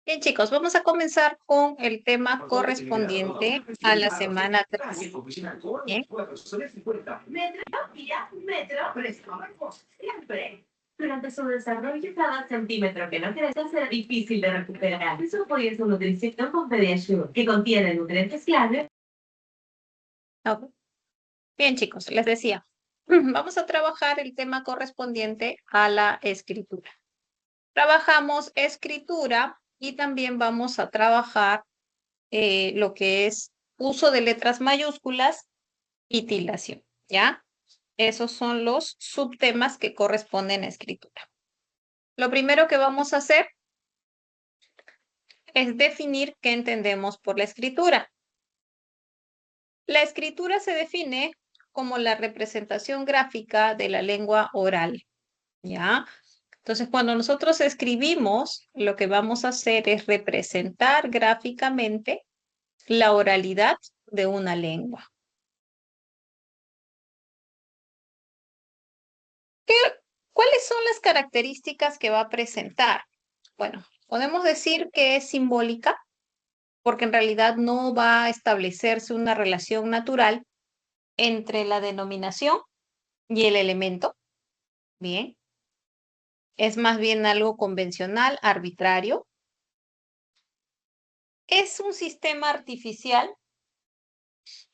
Bien, chicos, vamos a comenzar con el tema correspondiente a la semana 3. Bien, Metro, mira, metro, prestómetro, siempre. Durante su desarrollo, cada centímetro que no crezca será difícil de recuperar. Eso puede ser nutrición con Pediasure, que contiene nutrientes clave. ok. Bien, chicos, les decía, vamos a trabajar el tema correspondiente a la escritura. Trabajamos escritura y también vamos a trabajar lo que es uso de letras mayúsculas y tildación, ¿ya? Esos son los subtemas que corresponden a escritura. Lo primero que vamos a hacer es definir qué entendemos por la escritura. La escritura se define como la representación gráfica de la lengua oral, ¿ya? Entonces, cuando nosotros escribimos, lo que vamos a hacer es representar gráficamente la oralidad de una lengua. ¿Cuáles son las características que va a presentar? Bueno, podemos decir que es simbólica porque en realidad no va a establecerse una relación natural entre la denominación y el elemento. Bien, es más bien algo convencional, arbitrario. Es un sistema artificial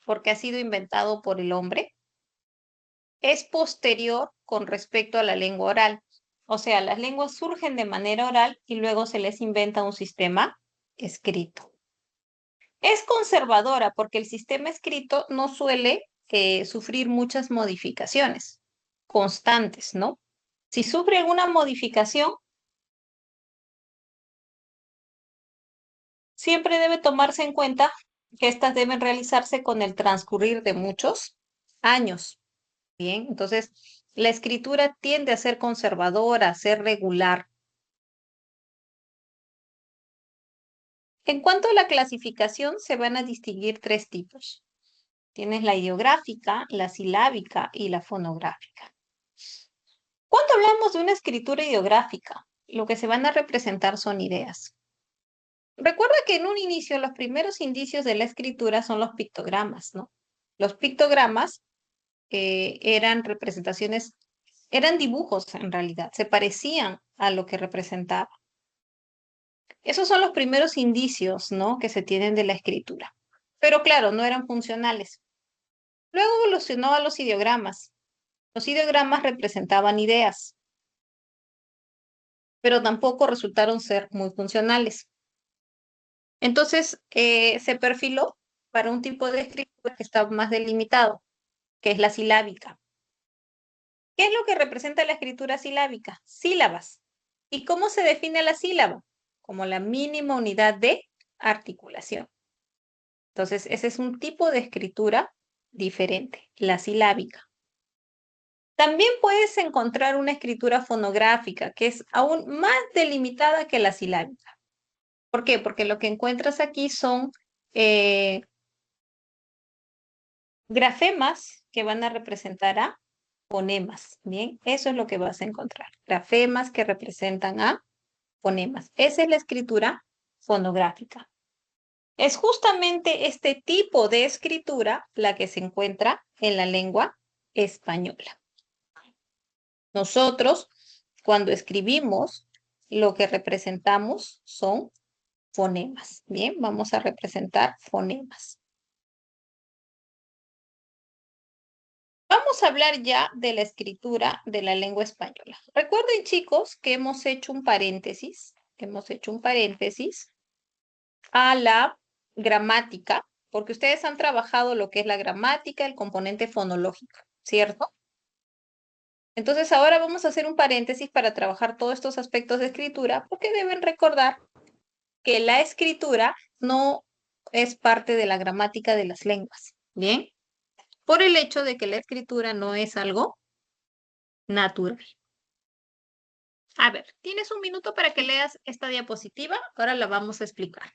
porque ha sido inventado por el hombre. Es posterior con respecto a la lengua oral. O sea, las lenguas surgen de manera oral y luego se les inventa un sistema escrito. Es conservadora porque el sistema escrito no suele sufrir muchas modificaciones constantes, ¿no? Si sufre alguna modificación, siempre debe tomarse en cuenta que estas deben realizarse con el transcurrir de muchos años. Bien, entonces la escritura tiende a ser conservadora, a ser regular. En cuanto a la clasificación, se van a distinguir tres tipos. Tienes la ideográfica, la silábica y la fonográfica. Cuando hablamos de una escritura ideográfica, lo que se van a representar son ideas. Recuerda que en un inicio, los primeros indicios de la escritura son los pictogramas, ¿no? Los pictogramas eran representaciones, eran dibujos en realidad, se parecían a lo que representaba. Esos son los primeros indicios, ¿no? Que se tienen de la escritura. Pero claro, no eran funcionales. Luego evolucionó a los ideogramas. Los ideogramas representaban ideas, pero tampoco resultaron ser muy funcionales. Entonces, se perfiló para un tipo de escritura que está más delimitado, que es la silábica. ¿Qué es lo que representa la escritura silábica? Sílabas. ¿Y cómo se define la sílaba? Como la mínima unidad de articulación. Entonces, ese es un tipo de escritura diferente, la silábica. También puedes encontrar una escritura fonográfica, que es aún más delimitada que la silábica. ¿Por qué? Porque lo que encuentras aquí son eh, grafemas que van a representar a fonemas. Bien, eso es lo que vas a encontrar. Grafemas que representan a fonemas. Esa es la escritura fonográfica. Es justamente este tipo de escritura la que se encuentra en la lengua española. Nosotros, cuando escribimos, lo que representamos son fonemas. Bien, vamos a representar fonemas. Vamos a hablar ya de la escritura de la lengua española. Recuerden, chicos, que hemos hecho un paréntesis a la gramática, porque ustedes han trabajado lo que es la gramática, el componente fonológico, ¿cierto? Entonces ahora vamos a hacer un paréntesis para trabajar todos estos aspectos de escritura, porque deben recordar que la escritura no es parte de la gramática de las lenguas, ¿bien? Por el hecho de que la escritura no es algo natural. A ver, tienes un minuto para que leas esta diapositiva, ahora la vamos a explicar.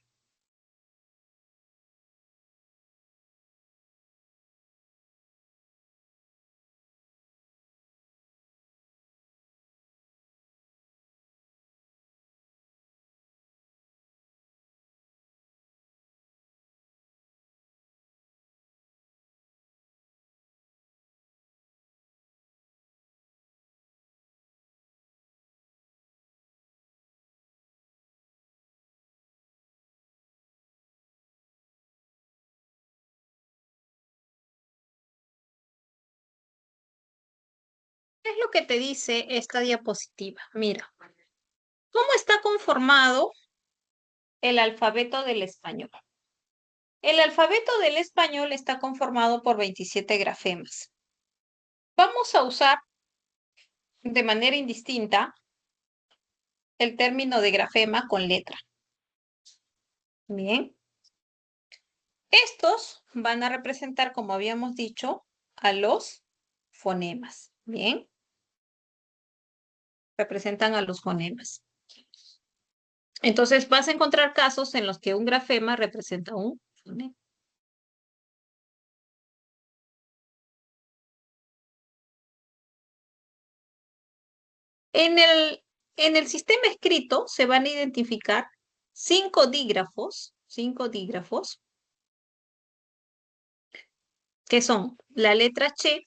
¿Qué es lo que te dice esta diapositiva? Mira, ¿cómo está conformado el alfabeto del español? El alfabeto del español está conformado por 27 grafemas. Vamos a usar de manera indistinta el término de grafema con letra. Bien. Estos van a representar, como habíamos dicho, a los fonemas. Bien. Representan a los fonemas. Entonces vas a encontrar casos en los que un grafema representa un fonema. En el sistema escrito se van a identificar 5 dígrafos, que son la letra Ch,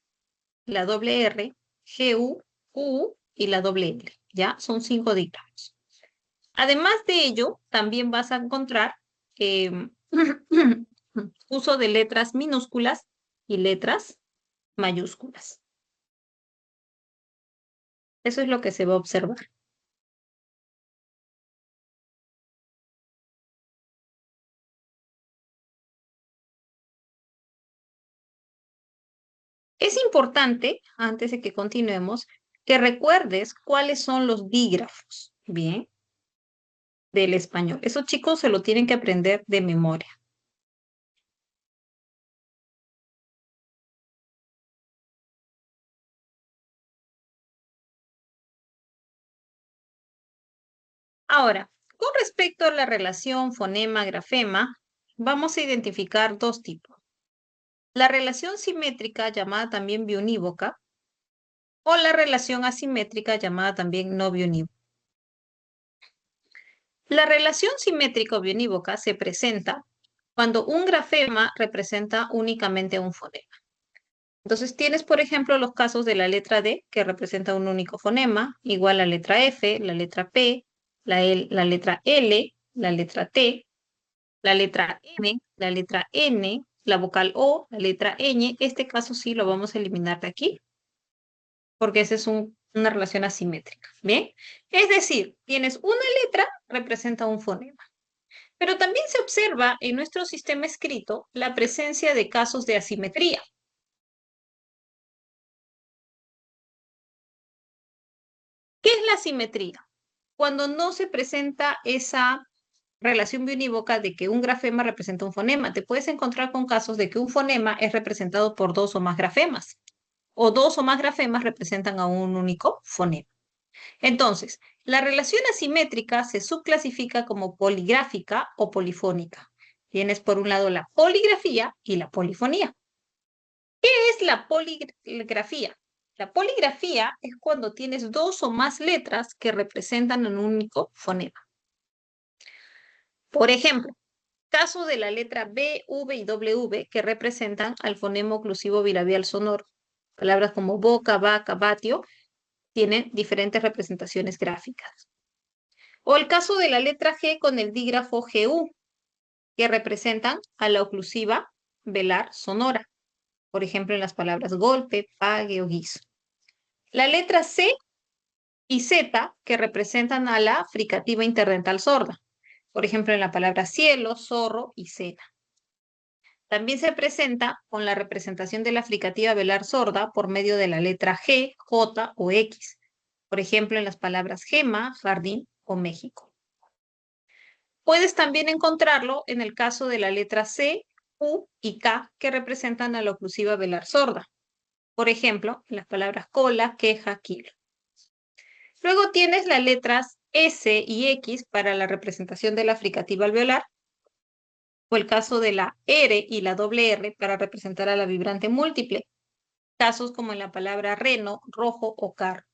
la doble R, GU, U y la doble L. ¿Ya? Son 5 dígrafos. Además de ello, también vas a encontrar uso de letras minúsculas y letras mayúsculas. Eso es lo que se va a observar. Es importante, antes de que continuemos, que recuerdes cuáles son los dígrafos, ¿bien? Del español. Esos chicos se lo tienen que aprender de memoria. Ahora, con respecto a la relación fonema-grafema, vamos a identificar dos tipos. La relación simétrica, llamada también biunívoca, o la relación asimétrica, llamada también no biunívoca. La relación simétrica o biunívoca se presenta cuando un grafema representa únicamente un fonema. Entonces tienes, por ejemplo, los casos de la letra D, que representa un único fonema, igual la letra F, la letra P, la letra L, la letra T, la letra M, la letra N, la vocal O, la letra ñ. Este caso sí lo vamos a eliminar de aquí, porque esa es una relación asimétrica. ¿Bien? Es decir, tienes una letra, representa un fonema. Pero también se observa en nuestro sistema escrito la presencia de casos de asimetría. ¿Qué es la asimetría? Cuando no se presenta esa relación biunívoca de que un grafema representa un fonema. Te puedes encontrar con casos de que un fonema es representado por 2 o más grafemas, o 2 o más grafemas representan a un único fonema. Entonces, la relación asimétrica se subclasifica como poligráfica o polifónica. Tienes por un lado la poligrafía y la polifonía. ¿Qué es la poligrafía? La poligrafía es cuando tienes 2 o más letras que representan un único fonema. Por ejemplo, caso de la letra B, V y W que representan al fonema oclusivo bilabial sonoro. Palabras como boca, vaca, vatio tienen diferentes representaciones gráficas. O el caso de la letra G con el dígrafo GU, que representan a la oclusiva velar sonora. Por ejemplo, en las palabras golpe, pague o guiso. La letra C y Z, que representan a la fricativa interdental sorda. Por ejemplo, en la palabra cielo, zorro y cena. También se presenta con la representación de la fricativa velar sorda por medio de la letra G, J o X. Por ejemplo, en las palabras gema, jardín o México. Puedes también encontrarlo en el caso de la letra C, U y K, que representan a la oclusiva velar sorda. Por ejemplo, en las palabras cola, queja, kilo. Luego tienes las letras S y X para la representación de la fricativa alveolar, o el caso de la R y la doble R para representar a la vibrante múltiple, casos como en la palabra reno, rojo o carro.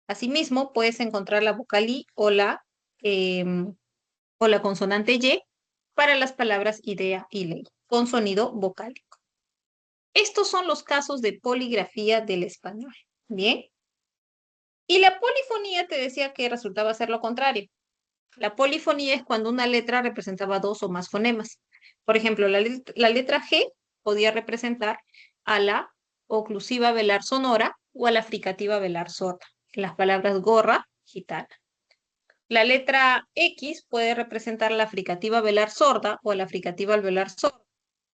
Asimismo, puedes encontrar la vocal I o la consonante Y para las palabras idea y ley, con sonido vocálico. Estos son los casos de poligrafía del español. Bien. Y la polifonía te decía que resultaba ser lo contrario. La polifonía es cuando una letra representaba 2 o más fonemas. Por ejemplo, la letra G podía representar a la oclusiva velar sonora o a la fricativa velar sorda, en las palabras gorra, gitana. La letra X puede representar a la fricativa velar sorda o a la fricativa alveolar sorda,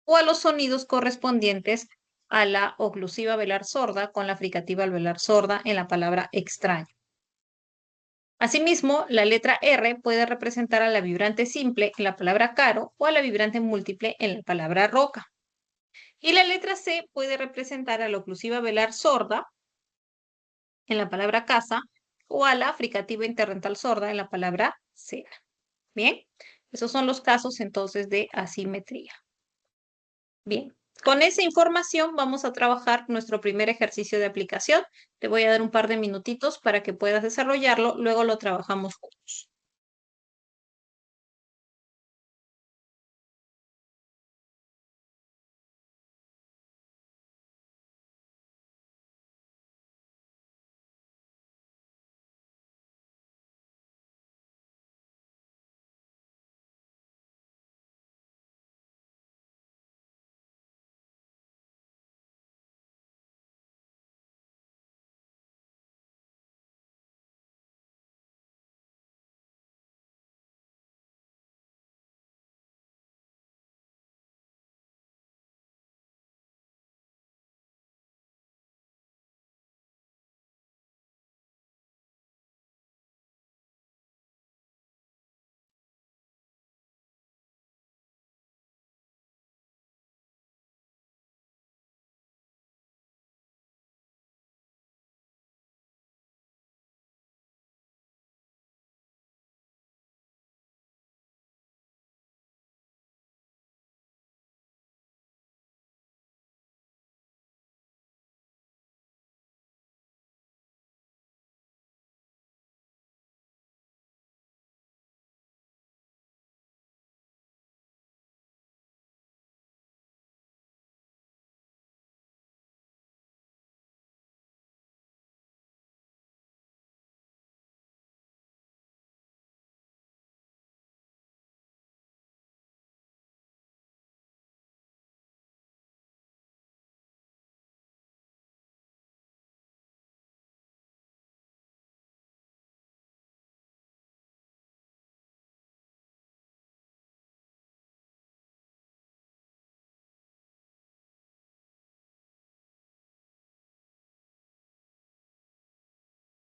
o a los sonidos correspondientes a la oclusiva velar sorda con la fricativa alveolar sorda en la palabra extraño. Asimismo, la letra R puede representar a la vibrante simple en la palabra caro o a la vibrante múltiple en la palabra roca. Y la letra C puede representar a la oclusiva velar sorda en la palabra casa o a la fricativa interdental sorda en la palabra cera. Bien, esos son los casos entonces de asimetría. Bien, con esa información vamos a trabajar nuestro primer ejercicio de aplicación. Te voy a dar un par de minutitos para que puedas desarrollarlo, luego lo trabajamos juntos.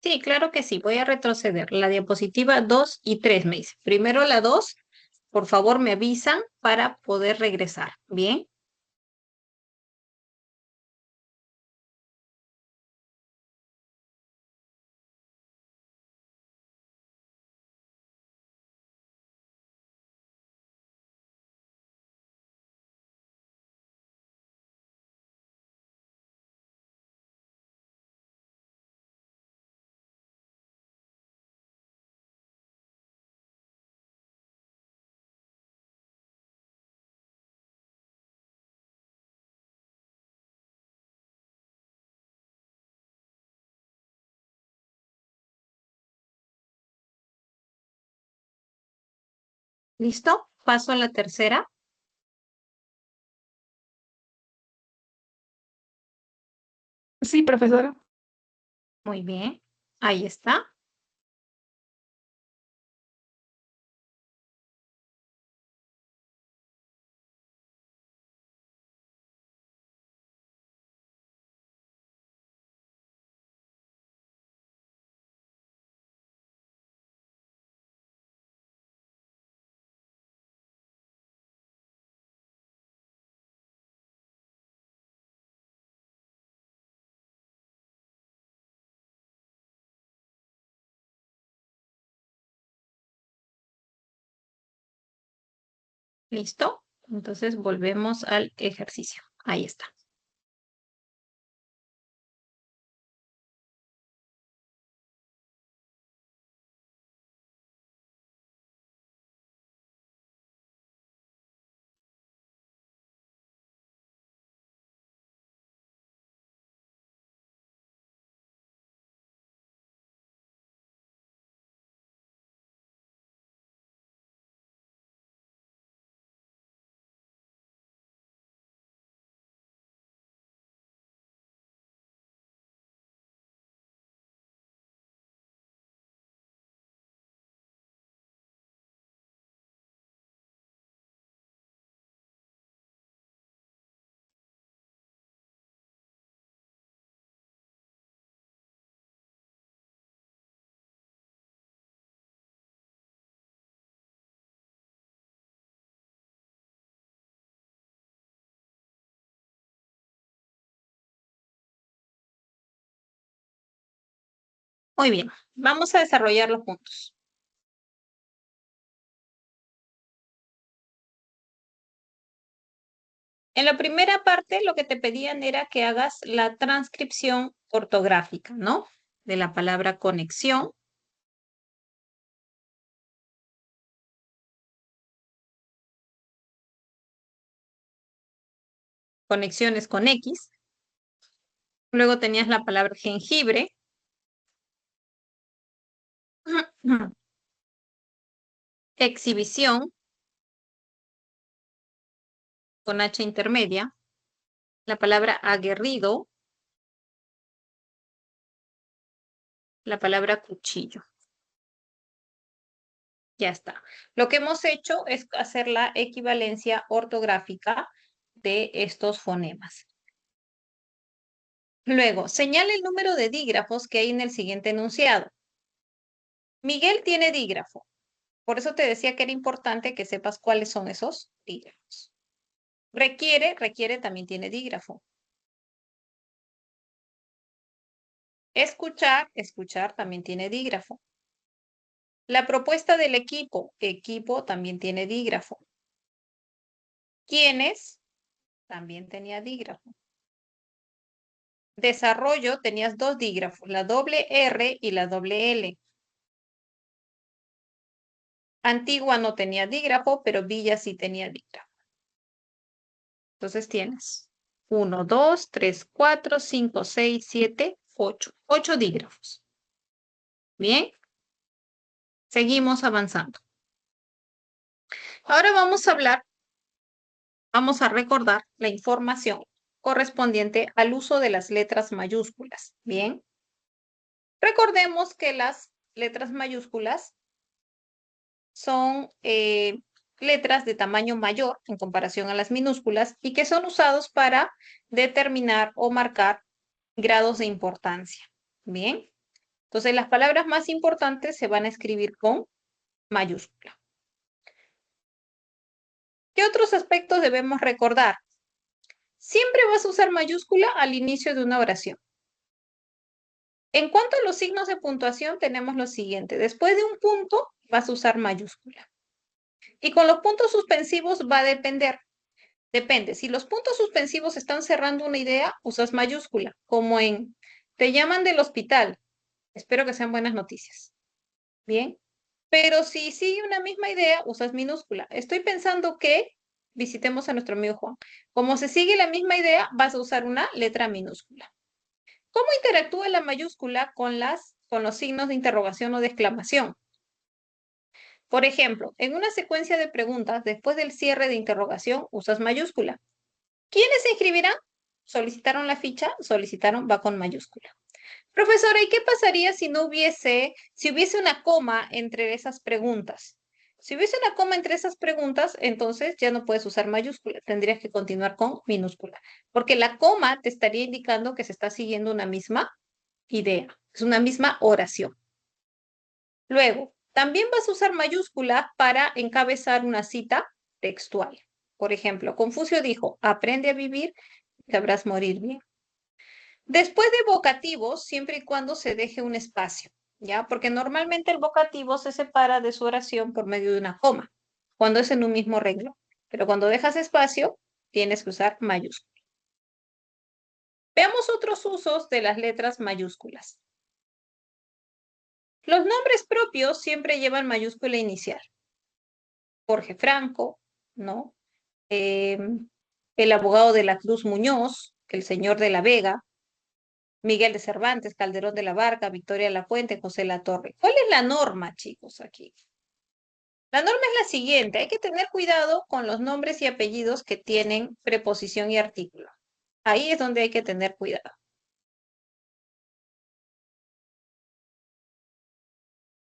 Sí, claro que sí. Voy a retroceder. La diapositiva 2 y 3 me dice. Primero la 2, por favor me avisan para poder regresar. Bien. ¿Listo? Paso a la tercera. Sí, profesora. Muy bien. Ahí está. ¿Listo? Entonces volvemos al ejercicio. Ahí está. Muy bien, vamos a desarrollarlo juntos. En la primera parte lo que te pedían era que hagas la transcripción ortográfica, ¿no? De la palabra conexión. Conexiones con X. Luego tenías la palabra jengibre. Exhibición con H intermedia. La palabra aguerrido. La palabra cuchillo. Ya está. Lo que hemos hecho es hacer la equivalencia ortográfica de estos fonemas. Luego, señala el número de dígrafos que hay en el siguiente enunciado. Miguel tiene dígrafo. Por eso te decía que era importante que sepas cuáles son esos dígrafos. Requiere también tiene dígrafo. Escuchar también tiene dígrafo. La propuesta del equipo también tiene dígrafo. ¿Quiénes? También tenía dígrafo. Desarrollo tenías dos dígrafos, la doble R y la doble L. Antigua no tenía dígrafo, pero Villa sí tenía dígrafo. Entonces tienes 1, 2, 3, 4, 5, 6, 7, 8. 8 dígrafos. Bien, seguimos avanzando. Ahora vamos a recordar la información correspondiente al uso de las letras mayúsculas. Bien, recordemos que las letras mayúsculas son letras de tamaño mayor en comparación a las minúsculas y que son usados para determinar o marcar grados de importancia. Bien, entonces las palabras más importantes se van a escribir con mayúscula. ¿Qué otros aspectos debemos recordar? Siempre vas a usar mayúscula al inicio de una oración. En cuanto a los signos de puntuación, tenemos lo siguiente. Después de un punto, vas a usar mayúscula. Y con los puntos suspensivos va a depender. Depende. Si los puntos suspensivos están cerrando una idea, usas mayúscula, como en te llaman del hospital. Espero que sean buenas noticias. Bien. Pero si sigue una misma idea, usas minúscula. Estoy pensando que visitemos a nuestro amigo Juan. Como se sigue la misma idea, vas a usar una letra minúscula. ¿Cómo interactúa la mayúscula con los signos de interrogación o de exclamación? Por ejemplo, en una secuencia de preguntas, después del cierre de interrogación, usas mayúscula. ¿Quiénes se inscribirán? Solicitaron la ficha, solicitaron va con mayúscula. Profesora, ¿y qué pasaría si hubiese una coma entre esas preguntas? Si hubiese una coma entre esas preguntas, entonces ya no puedes usar mayúscula, tendrías que continuar con minúscula, porque la coma te estaría indicando que se está siguiendo una misma idea, es una misma oración. Luego, también vas a usar mayúscula para encabezar una cita textual. Por ejemplo, Confucio dijo, aprende a vivir, sabrás morir bien. Después de vocativos, siempre y cuando se deje un espacio, ¿ya? Porque normalmente el vocativo se separa de su oración por medio de una coma, cuando es en un mismo renglón. Pero cuando dejas espacio, tienes que usar mayúscula. Veamos otros usos de las letras mayúsculas. Los nombres propios siempre llevan mayúscula inicial. Jorge Franco, ¿no? El abogado de la Cruz Muñoz, el señor de la Vega, Miguel de Cervantes, Calderón de la Barca, Victoria Lafuente, José Latorre. ¿Cuál es la norma, chicos, aquí? La norma es la siguiente. Hay que tener cuidado con los nombres y apellidos que tienen preposición y artículo. Ahí es donde hay que tener cuidado.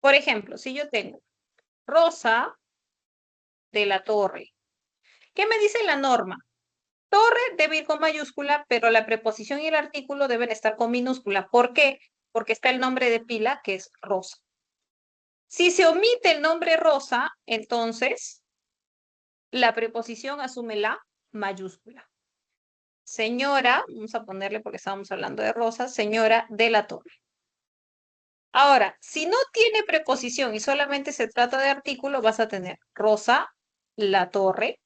Por ejemplo, si yo tengo Rosa de la Torre, ¿qué me dice la norma? Torre debe ir con mayúscula, pero la preposición y el artículo deben estar con minúscula. ¿Por qué? Porque está el nombre de pila, que es Rosa. Si se omite el nombre Rosa, entonces la preposición asume la mayúscula. Señora, vamos a ponerle porque estábamos hablando de Rosa, señora de la Torre. Ahora, si no tiene preposición y solamente se trata de artículo, vas a tener Rosa, la torre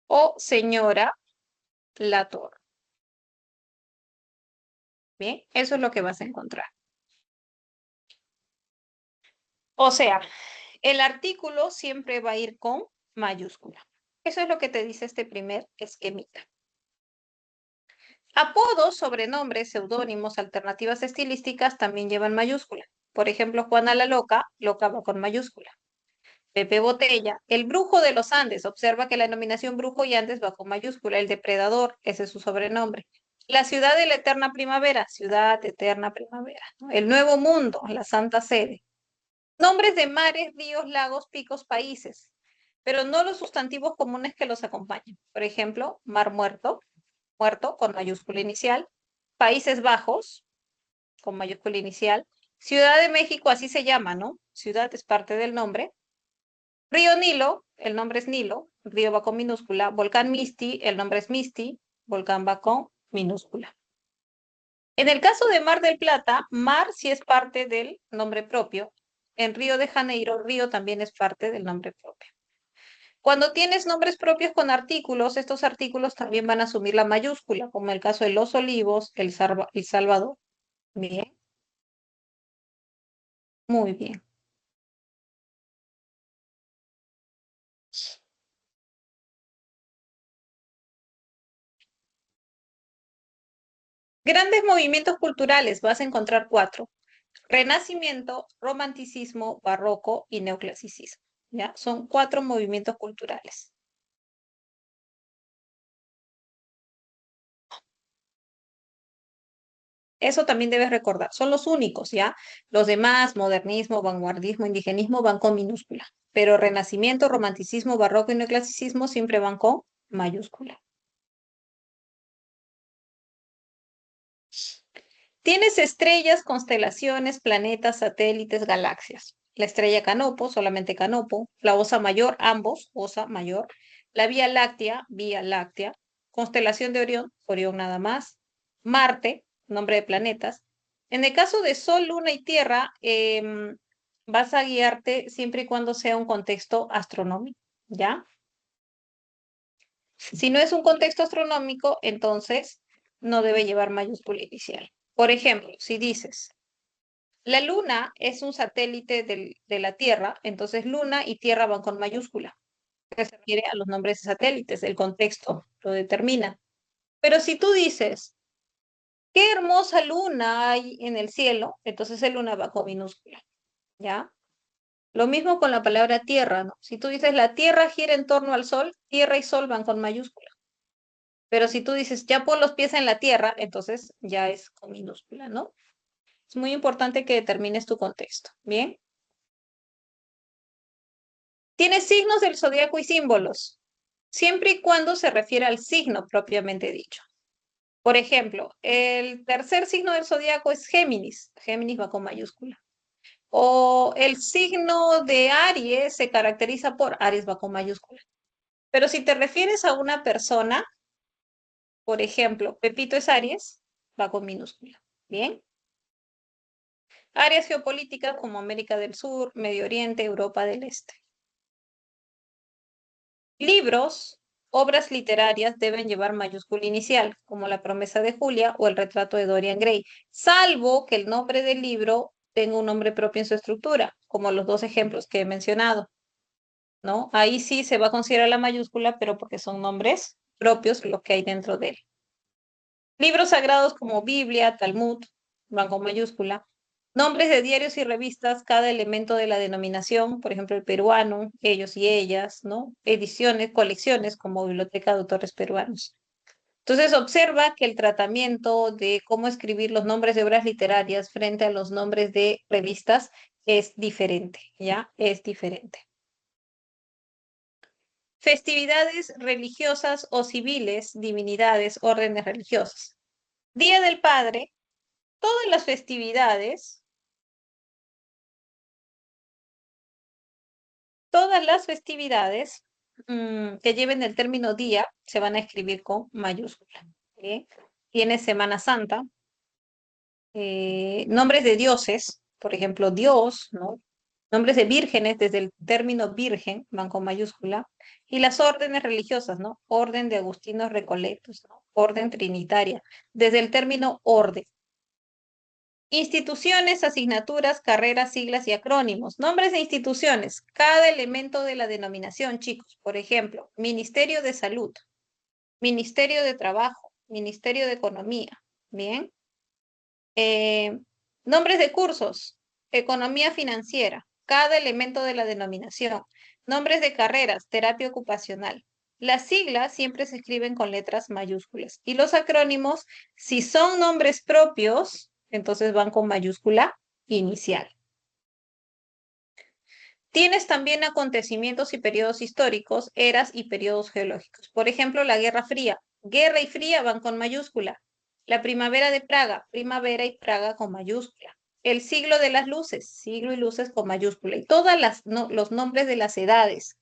o señora, la torre. Bien, eso es lo que vas a encontrar. O sea, el artículo siempre va a ir con mayúscula. Eso es lo que te dice este primer esquemita. Apodos, sobrenombres, seudónimos, alternativas estilísticas también llevan mayúscula. Por ejemplo, Juana la loca, loca va con mayúscula. Pepe Botella, el brujo de los Andes. Observa que la denominación brujo y Andes va con mayúscula. El depredador, ese es su sobrenombre. La ciudad de la eterna primavera, ciudad eterna primavera, ¿no? El nuevo mundo, la santa sede. Nombres de mares, ríos, lagos, picos, países, pero no los sustantivos comunes que los acompañan. Por ejemplo, mar muerto, muerto con mayúscula inicial. Países Bajos, con mayúscula inicial. Ciudad de México, así se llama, ¿no? Ciudad es parte del nombre. Río Nilo, el nombre es Nilo, río va con minúscula. Volcán Misti, el nombre es Misti, volcán va con minúscula. En el caso de Mar del Plata, mar sí es parte del nombre propio. En Río de Janeiro, río también es parte del nombre propio. Cuando tienes nombres propios con artículos, estos artículos también van a asumir la mayúscula, como el caso de Los Olivos, El Salvador. Bien, muy bien. Grandes movimientos culturales, vas a encontrar cuatro. Renacimiento, romanticismo, barroco y neoclasicismo. ¿Ya? Son cuatro movimientos culturales. Eso también debes recordar. Son los únicos, ¿ya? Los demás, modernismo, vanguardismo, indigenismo, van con minúscula. Pero renacimiento, romanticismo, barroco y neoclasicismo siempre van con mayúscula. Tienes estrellas, constelaciones, planetas, satélites, galaxias. La estrella Canopo, solamente Canopo. La Osa Mayor, ambos, Osa Mayor. La Vía Láctea. Constelación de Orión, Orión nada más. Marte, nombre de planetas. En el caso de Sol, Luna y Tierra, vas a guiarte siempre y cuando sea un contexto astronómico, ¿ya? Si no es un contexto astronómico, entonces no debe llevar mayúscula inicial. Por ejemplo, si dices, la Luna es un satélite de la Tierra, entonces Luna y Tierra van con mayúscula, que se refiere a los nombres de satélites, el contexto lo determina. Pero si tú dices, qué hermosa luna hay en el cielo, entonces el luna va con minúscula, ¿ya? Lo mismo con la palabra tierra, ¿no? Si tú dices, la Tierra gira en torno al Sol, Tierra y Sol van con mayúscula. Pero si tú dices, ya pon los pies en la Tierra, entonces ya es con minúscula, ¿no? Es muy importante que determines tu contexto, ¿bien? Tiene signos del zodiaco y símbolos, siempre y cuando se refiere al signo propiamente dicho. Por ejemplo, el tercer signo del zodiaco es Géminis. Géminis va con mayúscula. O el signo de Aries se caracteriza por Aries va con mayúscula. Pero si te refieres a una persona, por ejemplo, Pepito es Aries, va con minúscula. Bien. Áreas geopolíticas como América del Sur, Medio Oriente, Europa del Este. Libros, obras literarias deben llevar mayúscula inicial, como La promesa de Julia o El retrato de Dorian Gray, salvo que el nombre del libro tenga un nombre propio en su estructura, como los dos ejemplos que he mencionado, ¿no? Ahí sí se va a considerar la mayúscula, pero porque son nombres propios lo que hay dentro de él. Libros sagrados como Biblia, Talmud, van con mayúscula. Nombres de diarios y revistas, cada elemento de la denominación, por ejemplo, el peruano, ellos y ellas, ¿no? Ediciones, colecciones como Biblioteca de Autores Peruanos. Entonces, observa que el tratamiento de cómo escribir los nombres de obras literarias frente a los nombres de revistas es diferente, ¿ya? Es diferente. Festividades religiosas o civiles, divinidades, órdenes religiosas. Día del Padre, todas las festividades, que lleven el término día se van a escribir con mayúscula. ¿Bien? Tienes Semana Santa, nombres de dioses, por ejemplo, Dios, ¿no? Nombres de vírgenes, desde el término virgen, van con mayúscula, y las órdenes religiosas, ¿no? Orden de Agustinos Recoletos, ¿no? Orden trinitaria, desde el término orden. Instituciones, asignaturas, carreras, siglas y acrónimos. Nombres de instituciones. Cada elemento de la denominación, chicos. Por ejemplo, Ministerio de Salud, Ministerio de Trabajo, Ministerio de Economía. Bien. Eh, Nombres de cursos. Economía financiera. Cada elemento de la denominación. Nombres de carreras. Terapia ocupacional. Las siglas siempre se escriben con letras mayúsculas. Y los acrónimos, si son nombres propios, entonces van con mayúscula inicial. Tienes también acontecimientos y periodos históricos, eras y periodos geológicos. Por ejemplo, la Guerra Fría. Guerra y fría van con mayúscula. La primavera de Praga, primavera y Praga con mayúscula. El siglo de las luces, siglo y luces con mayúscula. Y todos los nombres de las edades.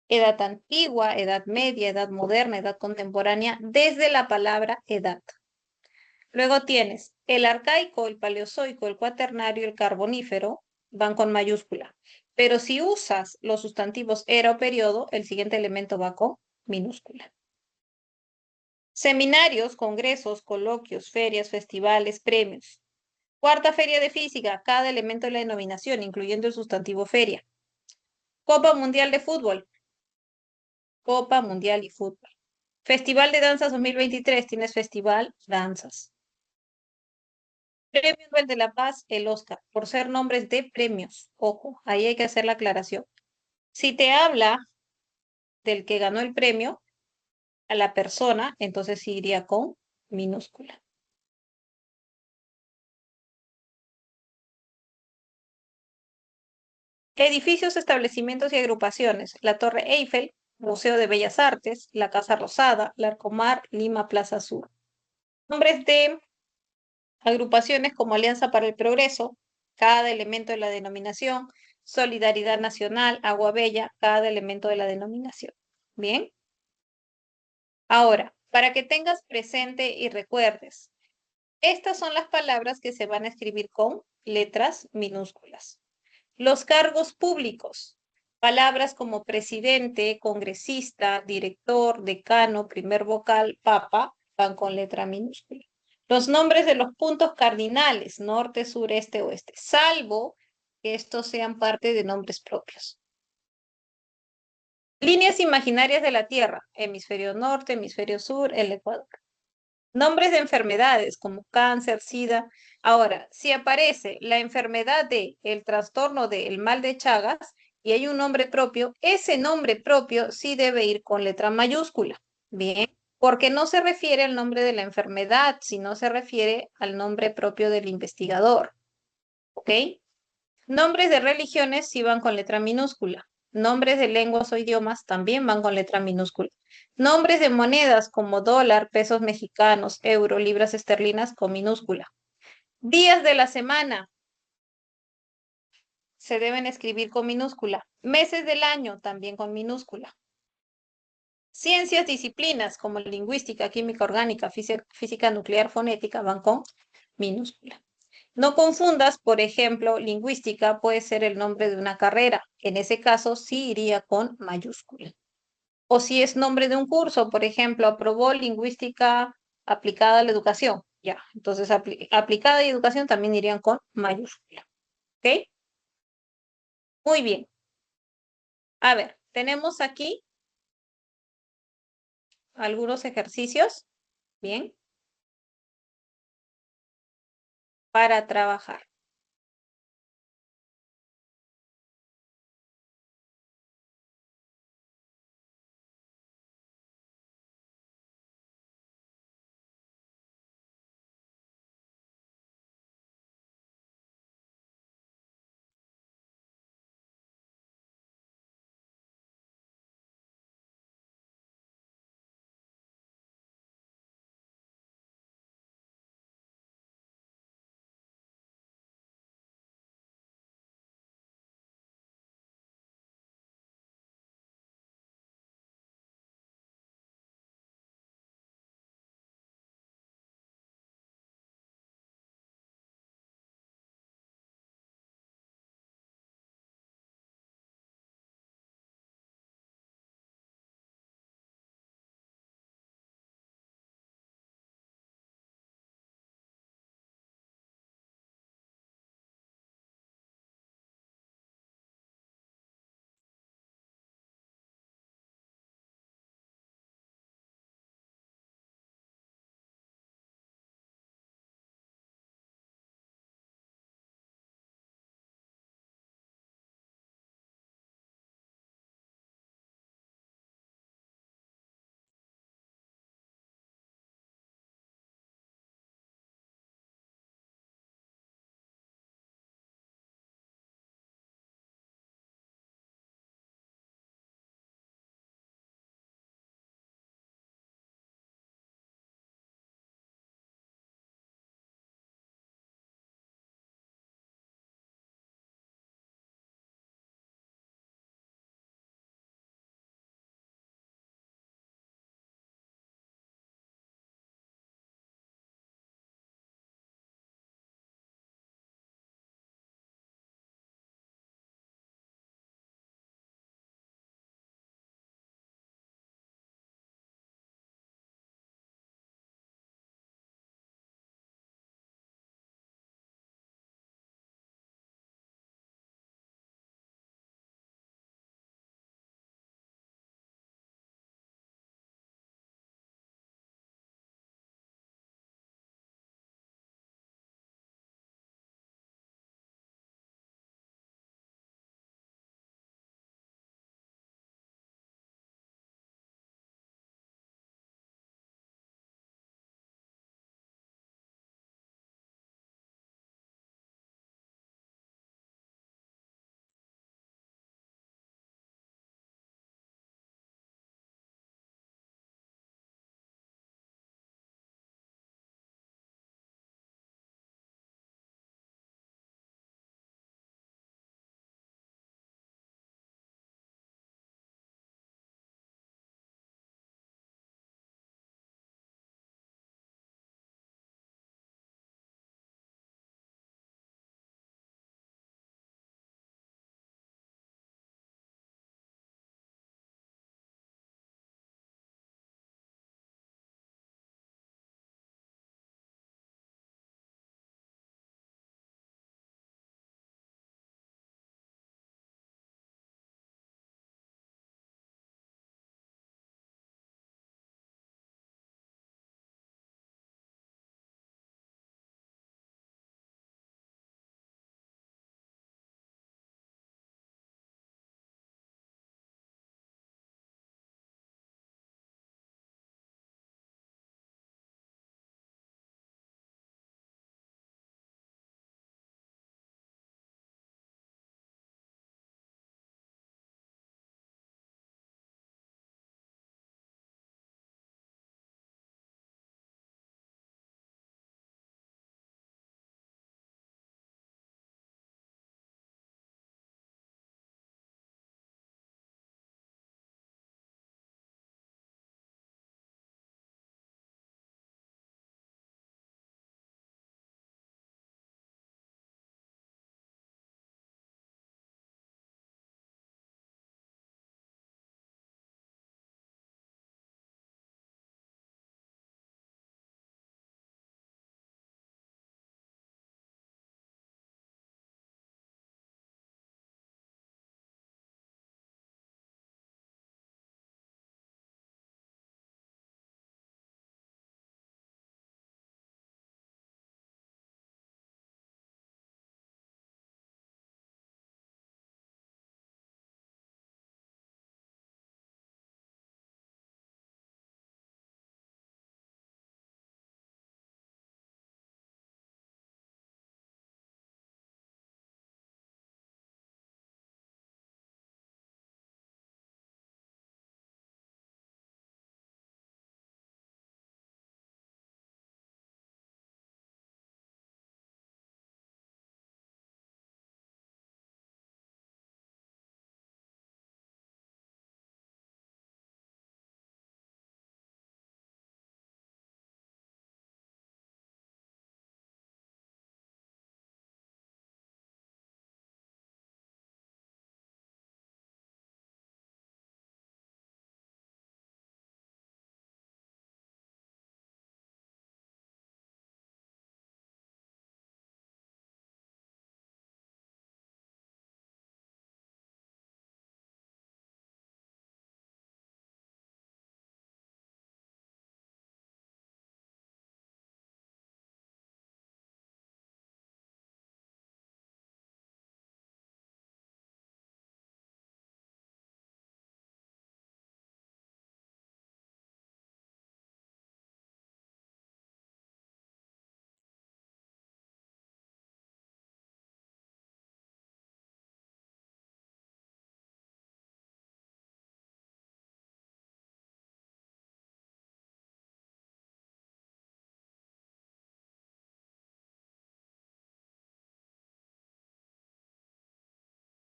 Edad antigua, edad media, edad moderna, edad contemporánea, desde la palabra edad. Luego tienes el arcaico, el paleozoico, el cuaternario, el carbonífero, van con mayúscula. Pero si usas los sustantivos era o periodo, el siguiente elemento va con minúscula. Seminarios, congresos, coloquios, ferias, festivales, premios. Cuarta feria de física, cada elemento de la denominación, incluyendo el sustantivo feria. Copa Mundial de Fútbol. Copa Mundial y Fútbol. Festival de Danzas 2023, tienes festival, danzas. Premio Nobel de la Paz, el Oscar, por ser nombres de premios. Ojo, ahí hay que hacer la aclaración. Si te habla del que ganó el premio, a la persona, entonces sí iría con minúscula. Edificios, establecimientos y agrupaciones. La Torre Eiffel, Museo de Bellas Artes, la Casa Rosada, Larcomar, Lima, Plaza Sur. Nombres de agrupaciones como Alianza para el Progreso, cada elemento de la denominación. Solidaridad Nacional, Agua Bella, cada elemento de la denominación. Bien. Ahora, para que tengas presente y recuerdes, estas son las palabras que se van a escribir con letras minúsculas. Los cargos públicos, palabras como presidente, congresista, director, decano, primer vocal, papa, van con letra minúscula. Los nombres de los puntos cardinales, norte, sur, este, oeste, salvo que estos sean parte de nombres propios. Líneas imaginarias de la Tierra, hemisferio norte, hemisferio sur, el Ecuador. Nombres de enfermedades como cáncer, SIDA. Ahora, si aparece la enfermedad de el trastorno del mal de Chagas y hay un nombre propio, ese nombre propio sí debe ir con letra mayúscula. Bien, porque no se refiere al nombre de la enfermedad, sino se refiere al nombre propio del investigador. ¿Ok? Nombres de religiones sí van con letra minúscula. Nombres de lenguas o idiomas también van con letra minúscula. Nombres de monedas como dólar, pesos mexicanos, euro, libras esterlinas con minúscula. Días de la semana se deben escribir con minúscula. Meses del año también con minúscula. Ciencias, disciplinas como lingüística, química orgánica, física nuclear, fonética van con minúscula. No confundas, por ejemplo, lingüística puede ser el nombre de una carrera. En ese caso sí iría con mayúscula. O si es nombre de un curso, por ejemplo, aprobó lingüística aplicada a la educación. Ya, entonces aplicada y educación también irían con mayúscula. ¿Ok? Muy bien. A ver, tenemos aquí algunos ejercicios. Bien, para trabajar.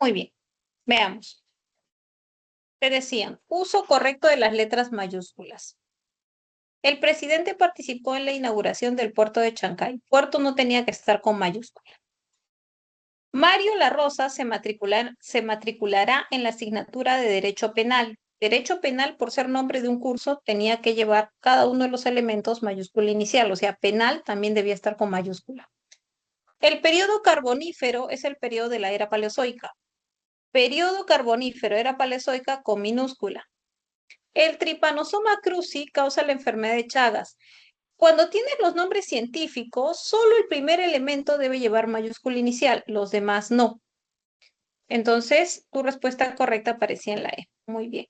Muy bien, veamos. Te decían, uso correcto de las letras mayúsculas. El presidente participó en la inauguración del puerto de Chancay. Puerto no tenía que estar con mayúscula. Mario La Rosa se matriculará en la asignatura de Derecho Penal. Derecho Penal, por ser nombre de un curso, tenía que llevar cada uno de los elementos mayúscula inicial, o sea, penal también debía estar con mayúscula. El periodo carbonífero es el periodo de la era paleozoica. Periodo carbonífero, era paleozoica con minúscula. El Trypanosoma cruzi causa la enfermedad de Chagas. Cuando tienes los nombres científicos, solo el primer elemento debe llevar mayúscula inicial, los demás no. Entonces, tu respuesta correcta aparecía en la E. Muy bien.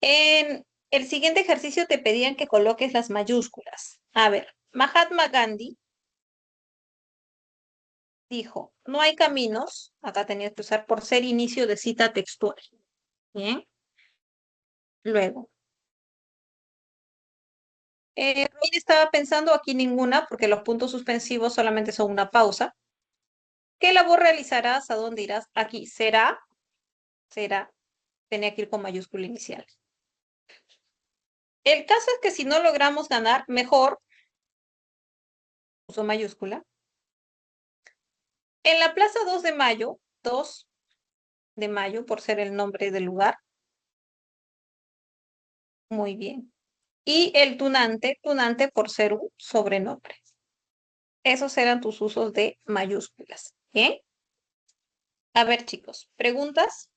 En el siguiente ejercicio te pedían que coloques las mayúsculas. A ver, Mahatma Gandhi dijo, no hay caminos, acá tenías que usar por ser inicio de cita textual. Bien. Luego, Robin estaba pensando aquí ninguna, porque los puntos suspensivos solamente son una pausa. ¿Qué labor realizarás? ¿A dónde irás? Aquí, será, tenía que ir con mayúscula inicial. El caso es que si no logramos ganar, mejor uso mayúscula. En la Plaza 2 de Mayo, 2 de Mayo, por ser el nombre del lugar. Muy bien. Y el tunante por ser un sobrenombre. Esos eran tus usos de mayúsculas. ¿Bien? A ver, chicos, ¿preguntas?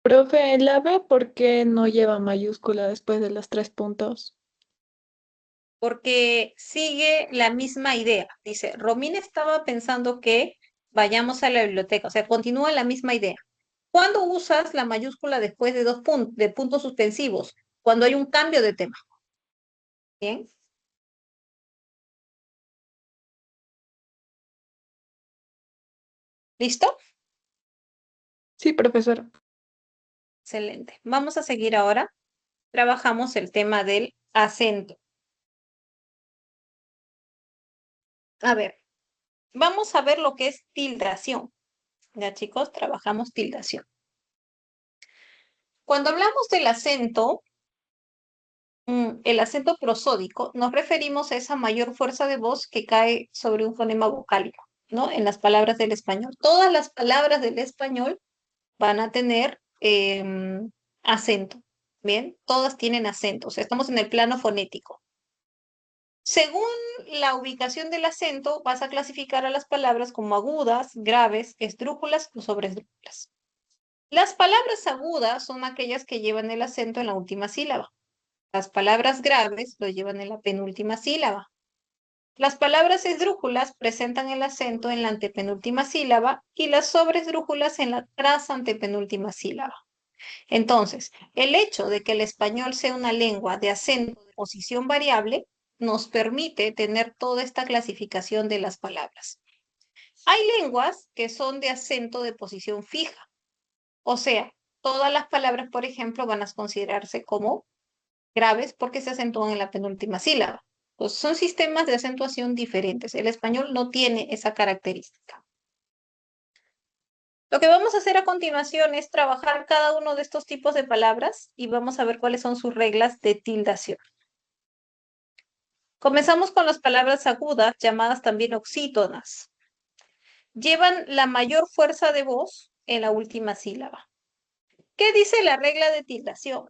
Profe, ¿la B por qué no lleva mayúscula después de los 3 puntos? Porque sigue la misma idea. Dice, Romina estaba pensando que vayamos a la biblioteca, o sea, continúa la misma idea. ¿Cuándo usas la mayúscula después de de puntos suspensivos? Cuando hay un cambio de tema. ¿Bien? ¿Listo? Sí, profesora. Excelente. Vamos a seguir ahora. Trabajamos el tema del acento. A ver, vamos a ver lo que es tildación. Ya, chicos, trabajamos tildación. Cuando hablamos del acento, el acento prosódico, nos referimos a esa mayor fuerza de voz que cae sobre un fonema vocálico, ¿no? En las palabras del español. Todas las palabras del español van a tener acento, ¿bien? Todas tienen acento, o sea, estamos en el plano fonético. Según la ubicación del acento, vas a clasificar a las palabras como agudas, graves, esdrújulas o sobresdrújulas. Las palabras agudas son aquellas que llevan el acento en la última sílaba. Las palabras graves lo llevan en la penúltima sílaba. Las palabras esdrújulas presentan el acento en la antepenúltima sílaba y las sobresdrújulas en la trasantepenúltima sílaba. Entonces, el hecho de que el español sea una lengua de acento de posición variable nos permite tener toda esta clasificación de las palabras. Hay lenguas que son de acento de posición fija, o sea, todas las palabras, por ejemplo, van a considerarse como graves porque se acentúan en la penúltima sílaba. Pues son sistemas de acentuación diferentes. El español no tiene esa característica. Lo que vamos a hacer a continuación es trabajar cada uno de estos tipos de palabras y vamos a ver cuáles son sus reglas de tildación. Comenzamos con las palabras agudas, llamadas también oxítonas. Llevan la mayor fuerza de voz en la última sílaba. ¿Qué dice la regla de tildación?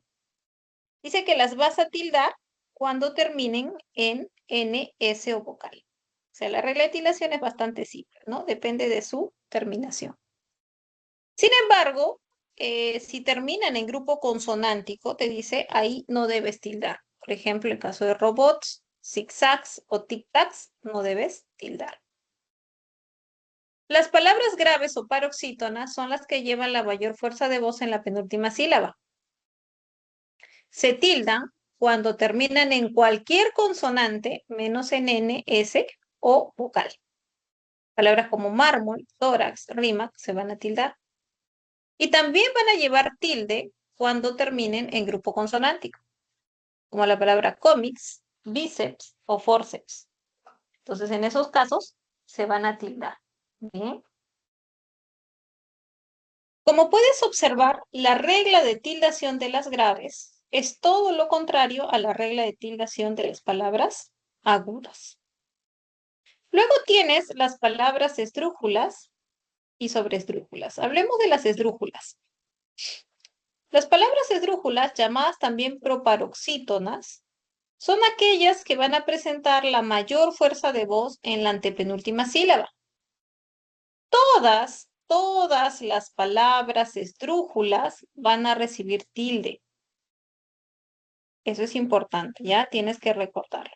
Dice que las vas a tildar cuando terminen en N, S o vocal. O sea, la regla de tildación es bastante simple, ¿no? Depende de su terminación. Sin embargo, si terminan en grupo consonántico, te dice ahí no debes tildar. Por ejemplo, en el caso de robots, zigzags o tic-tacs, no debes tildar. Las palabras graves o paroxítonas son las que llevan la mayor fuerza de voz en la penúltima sílaba. Se tildan cuando terminan en cualquier consonante menos en N, S o vocal. Palabras como mármol, tórax, rímac se van a tildar. Y también van a llevar tilde cuando terminen en grupo consonántico, como la palabra cómics, bíceps o forceps. Entonces, en esos casos, se van a tildar. Bien. Como puedes observar, la regla de tildación de las graves es todo lo contrario a la regla de tildación de las palabras agudas. Luego tienes las palabras esdrújulas y sobresdrújulas. Hablemos de las esdrújulas. Las palabras esdrújulas, llamadas también proparoxítonas, son aquellas que van a presentar la mayor fuerza de voz en la antepenúltima sílaba. Todas las palabras esdrújulas van a recibir tilde. Eso es importante, ¿ya? Tienes que recordarlo.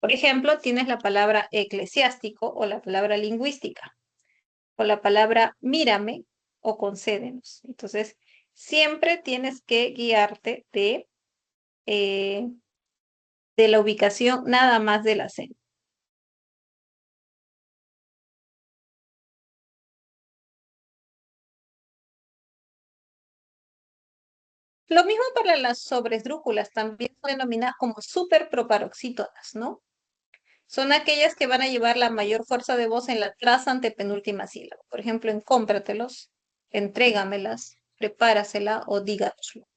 Por ejemplo, tienes la palabra eclesiástico o la palabra lingüística, o la palabra mírame o concédenos. Entonces, siempre tienes que guiarte de la ubicación nada más del acento. Lo mismo para las sobresdrújulas, también son denominadas como superproparoxítonas, ¿no? Son aquellas que van a llevar la mayor fuerza de voz en la tras antepenúltima sílaba. Por ejemplo, en cómpratelos, entrégamelas, prepárasela o dígatelo.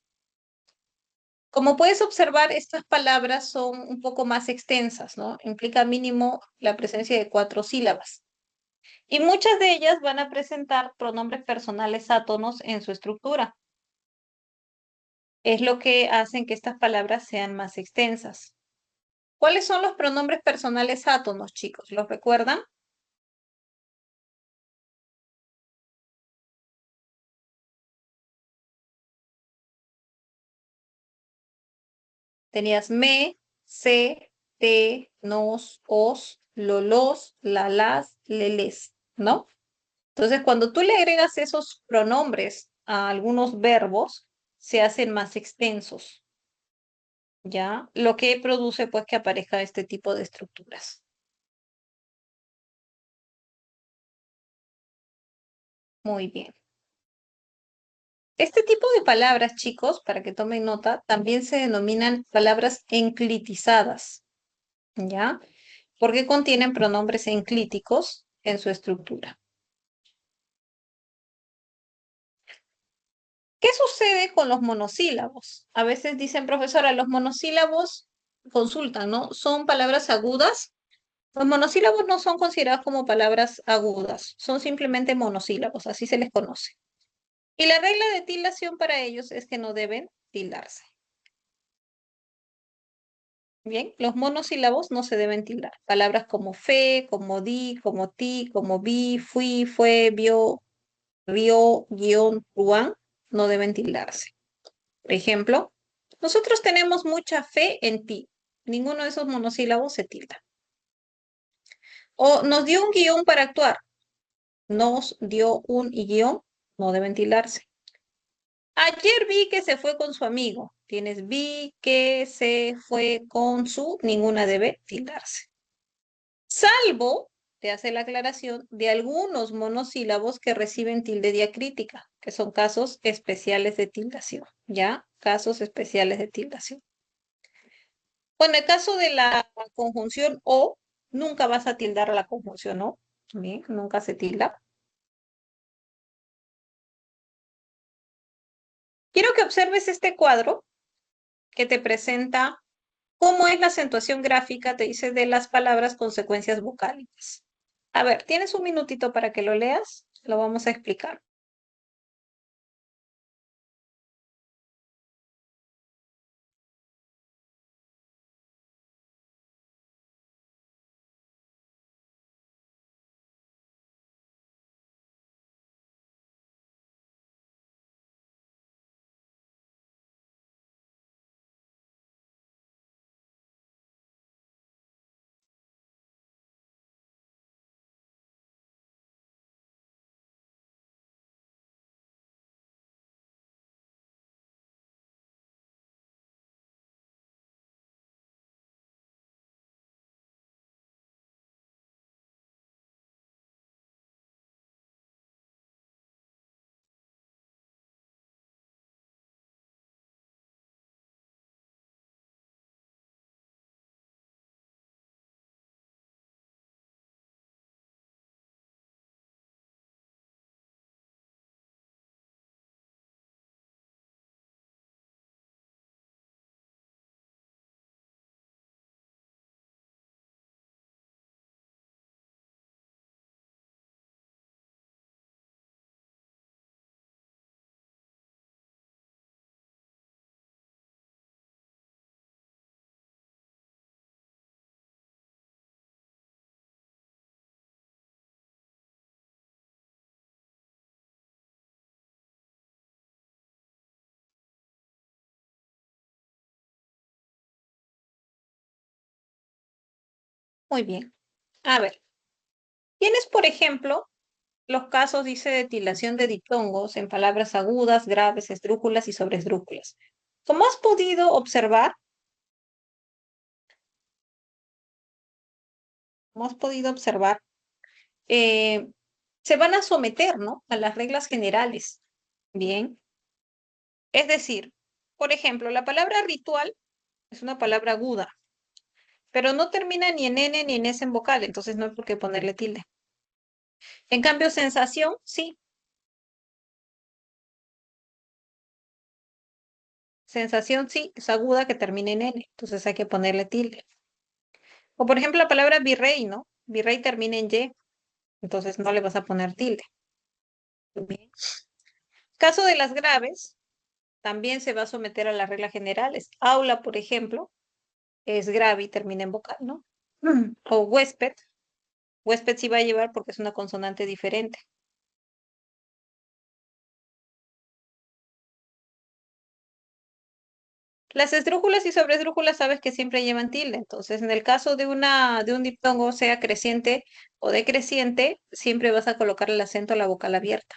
Como puedes observar, estas palabras son un poco más extensas, ¿no? Implica mínimo la presencia de 4 sílabas. Y muchas de ellas van a presentar pronombres personales átonos en su estructura. Es lo que hacen que estas palabras sean más extensas. ¿Cuáles son los pronombres personales átonos, chicos? ¿Los recuerdan? Tenías me, se, te, nos, os, lolos, lalas, leles, ¿no? Entonces, cuando tú le agregas esos pronombres a algunos verbos, se hacen más extensos, ¿ya? Lo que produce, pues, que aparezca este tipo de estructuras. Muy bien. Este tipo de palabras, chicos, para que tomen nota, también se denominan palabras enclitizadas, ¿ya? Porque contienen pronombres enclíticos en su estructura. ¿Qué sucede con los monosílabos? A veces dicen, profesora, los monosílabos, consultan, ¿no? ¿Son palabras agudas? Los monosílabos no son considerados como palabras agudas, son simplemente monosílabos, así se les conoce. Y la regla de tildación para ellos es que no deben tildarse. Bien, los monosílabos no se deben tildar. Palabras como fe, como di, como ti, como vi, fui, fue, vio, vio, guión, ruán, no deben tildarse. Por ejemplo, nosotros tenemos mucha fe en ti. Ninguno de esos monosílabos se tilda. O nos dio un guión para actuar. Nos dio un y guión, no deben tildarse. Ayer vi que se fue con su amigo. Tienes vi que se fue con su, ninguna debe tildarse. Salvo, te hace la aclaración, de algunos monosílabos que reciben tilde diacrítica, que son casos especiales de tildación, ¿ya? Casos especiales de tildación. Bueno, en el caso de la conjunción o, nunca vas a tildar a la conjunción o, bien, nunca se tilda. Quiero que observes este cuadro que te presenta cómo es la acentuación gráfica, te dice, de las palabras con secuencias vocálicas. A ver, ¿tienes un minutito para que lo leas? Lo vamos a explicar. Muy bien. A ver, tienes, por ejemplo, los casos, dice, de tildación de diptongos en palabras agudas, graves, esdrújulas y sobresdrújulas. Como has podido observar, como has podido observar, eh, se van a someter, ¿no?, a las reglas generales. Bien. Es decir, por ejemplo, la palabra ritual es una palabra aguda, pero no termina ni en N ni en S en vocal, entonces no hay por qué ponerle tilde. En cambio, sensación, sí. Sensación, sí, es aguda que termina en N, entonces hay que ponerle tilde. O por ejemplo, la palabra virrey, ¿no? Virrey termina en Y, entonces no le vas a poner tilde. Bien. Caso de las graves, también se va a someter a las reglas generales. Aula, por ejemplo, es grave y termina en vocal, ¿no? O huésped. Huésped sí va a llevar porque es una consonante diferente. Las esdrújulas y sobresdrújulas sabes que siempre llevan tilde. Entonces, en el caso de de un diptongo, sea creciente o decreciente, siempre vas a colocar el acento a la vocal abierta.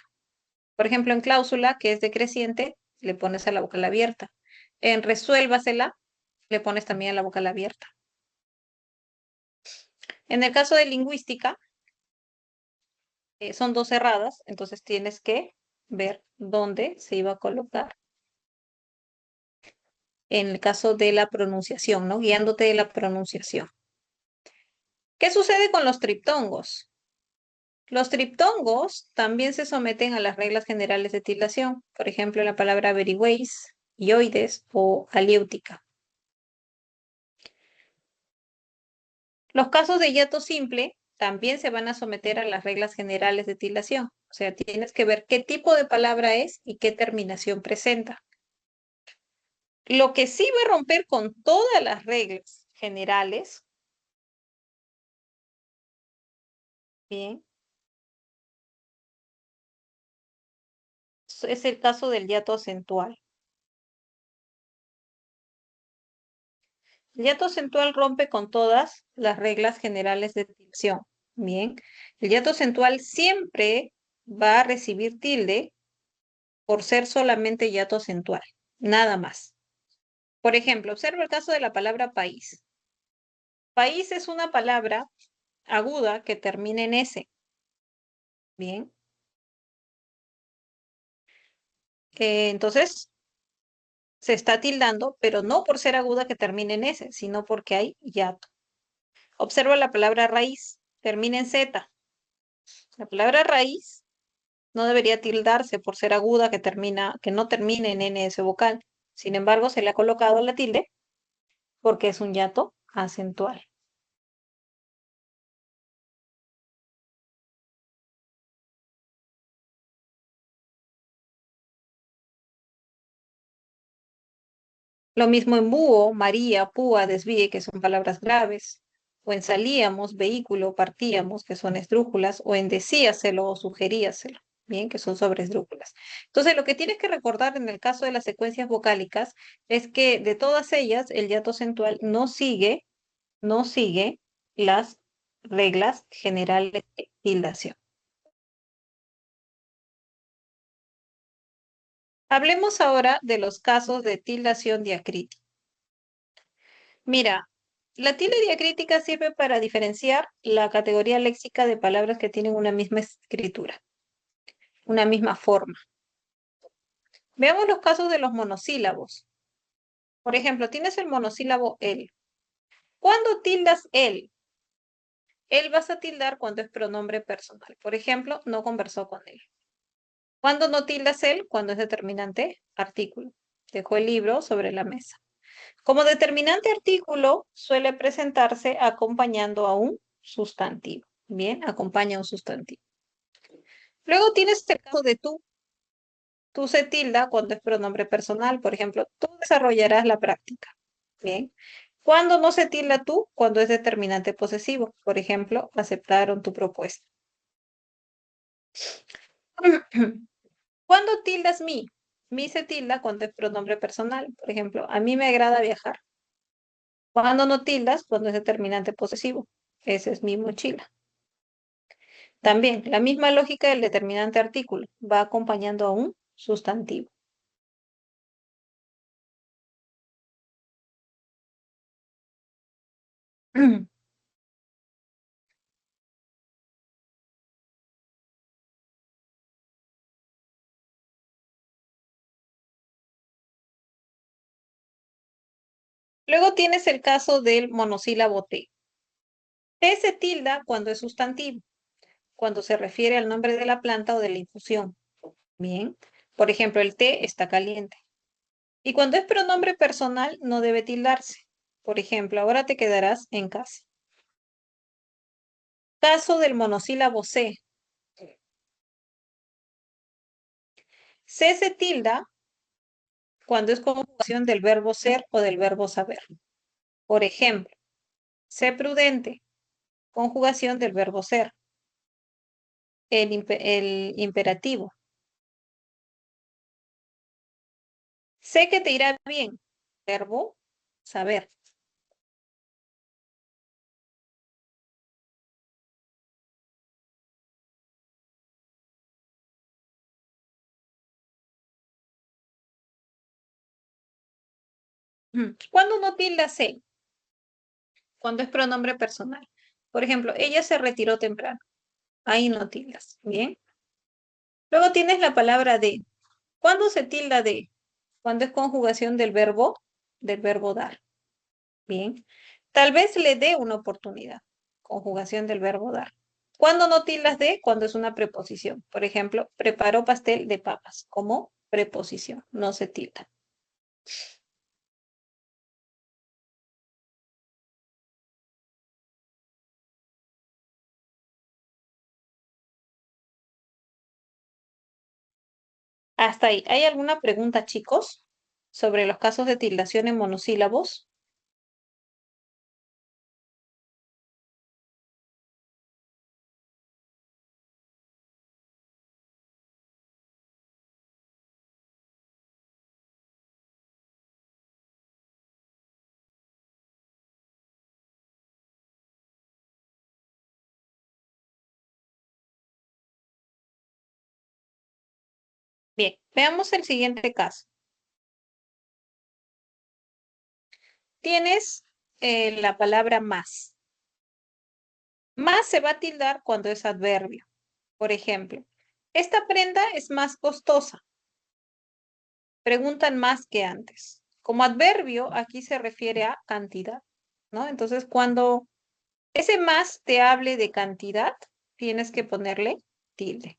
Por ejemplo, en cláusula, que es decreciente, le pones a la vocal abierta. En resuélvasela, le pones también a la vocal abierta. En el caso de lingüística, son dos cerradas, entonces tienes que ver dónde se iba a colocar. En el caso de la pronunciación, ¿no? Guiándote de la pronunciación. ¿Qué sucede con los triptongos? Los triptongos también se someten a las reglas generales de tildación, por ejemplo, la palabra averigüéis, ioides o aliéutica. Los casos de hiato simple también se van a someter a las reglas generales de tildación. O sea, tienes que ver qué tipo de palabra es y qué terminación presenta. Lo que sí va a romper con todas las reglas generales, bien, es el caso del hiato acentual. El hiato acentual rompe con todas las reglas generales de tildación. Bien, el hiato acentual siempre va a recibir tilde por ser solamente hiato acentual, nada más. Por ejemplo, observa el caso de la palabra país. País es una palabra aguda que termina en S. Bien. Entonces, se está tildando, pero no por ser aguda que termina en S, sino porque hay hiato. Observa la palabra raíz, termina en Z. La palabra raíz no debería tildarse por ser aguda que no termine en NS vocal. Sin embargo, se le ha colocado la tilde porque es un hiato acentual. Lo mismo en búho, María, púa, desvíe, que son palabras graves. O en salíamos, vehículo, partíamos, que son esdrújulas. O en decíaselo o sugeríaselo, bien, que son sobresdrújulas. Entonces, lo que tienes que recordar en el caso de las secuencias vocálicas es que de todas ellas, el hiato acentual no sigue las reglas generales de tildación. Hablemos ahora de los casos de tildación diacrítica. Mira, la tilde diacrítica sirve para diferenciar la categoría léxica de palabras que tienen una misma escritura, una misma forma. Veamos los casos de los monosílabos. Por ejemplo, tienes el monosílabo el. ¿Cuándo tildas el? El vas a tildar cuando es pronombre personal. Por ejemplo, no conversó con él. ¿Cuándo no tildas el? Cuando es determinante artículo. Dejó el libro sobre la mesa. Como determinante artículo suele presentarse acompañando a un sustantivo. Bien, acompaña a un sustantivo. Luego tienes el caso de tú. Tú se tilda cuando es pronombre personal. Por ejemplo, tú desarrollarás la práctica. Bien. ¿Cuándo no se tilda tú? Cuando es determinante posesivo. Por ejemplo, aceptaron tu propuesta. ¿Cuándo tildas mi? Mi se tilda cuando es pronombre personal. Por ejemplo, a mí me agrada viajar. ¿Cuándo no tildas? Cuando es determinante posesivo. Esa es mi mochila. También, la misma lógica del determinante artículo. Va acompañando a un sustantivo. Luego tienes el caso del monosílabo T. T se tilda cuando es sustantivo, cuando se refiere al nombre de la planta o de la infusión. Bien. Por ejemplo, el té está caliente. Y cuando es pronombre personal, no debe tildarse. Por ejemplo, ahora te quedarás en casa. Caso del monosílabo C. C se tilda cuando es conjugación del verbo ser o del verbo saber. Por ejemplo, sé prudente, conjugación del verbo ser. El imperativo. Sé que te irá bien, verbo saber. ¿Cuándo no tilda sé? Cuando es pronombre personal. Por ejemplo, ella se retiró temprano. Ahí no tildas. Bien. Luego tienes la palabra de. ¿Cuándo se tilda de? Cuando es conjugación del verbo dar. Bien. Tal vez le dé una oportunidad. Conjugación del verbo dar. ¿Cuándo no tildas de? Cuando es una preposición. Por ejemplo, preparó pastel de papas. Como preposición. No se tilda. Hasta ahí. ¿Hay alguna pregunta, chicos, sobre los casos de tildación en monosílabos? Bien, veamos el siguiente caso. Tienes la palabra más. Más se va a tildar cuando es adverbio. Por ejemplo, esta prenda es más costosa. Preguntan más que antes. Como adverbio, aquí se refiere a cantidad, ¿no? Entonces, cuando ese más te hable de cantidad, tienes que ponerle tilde.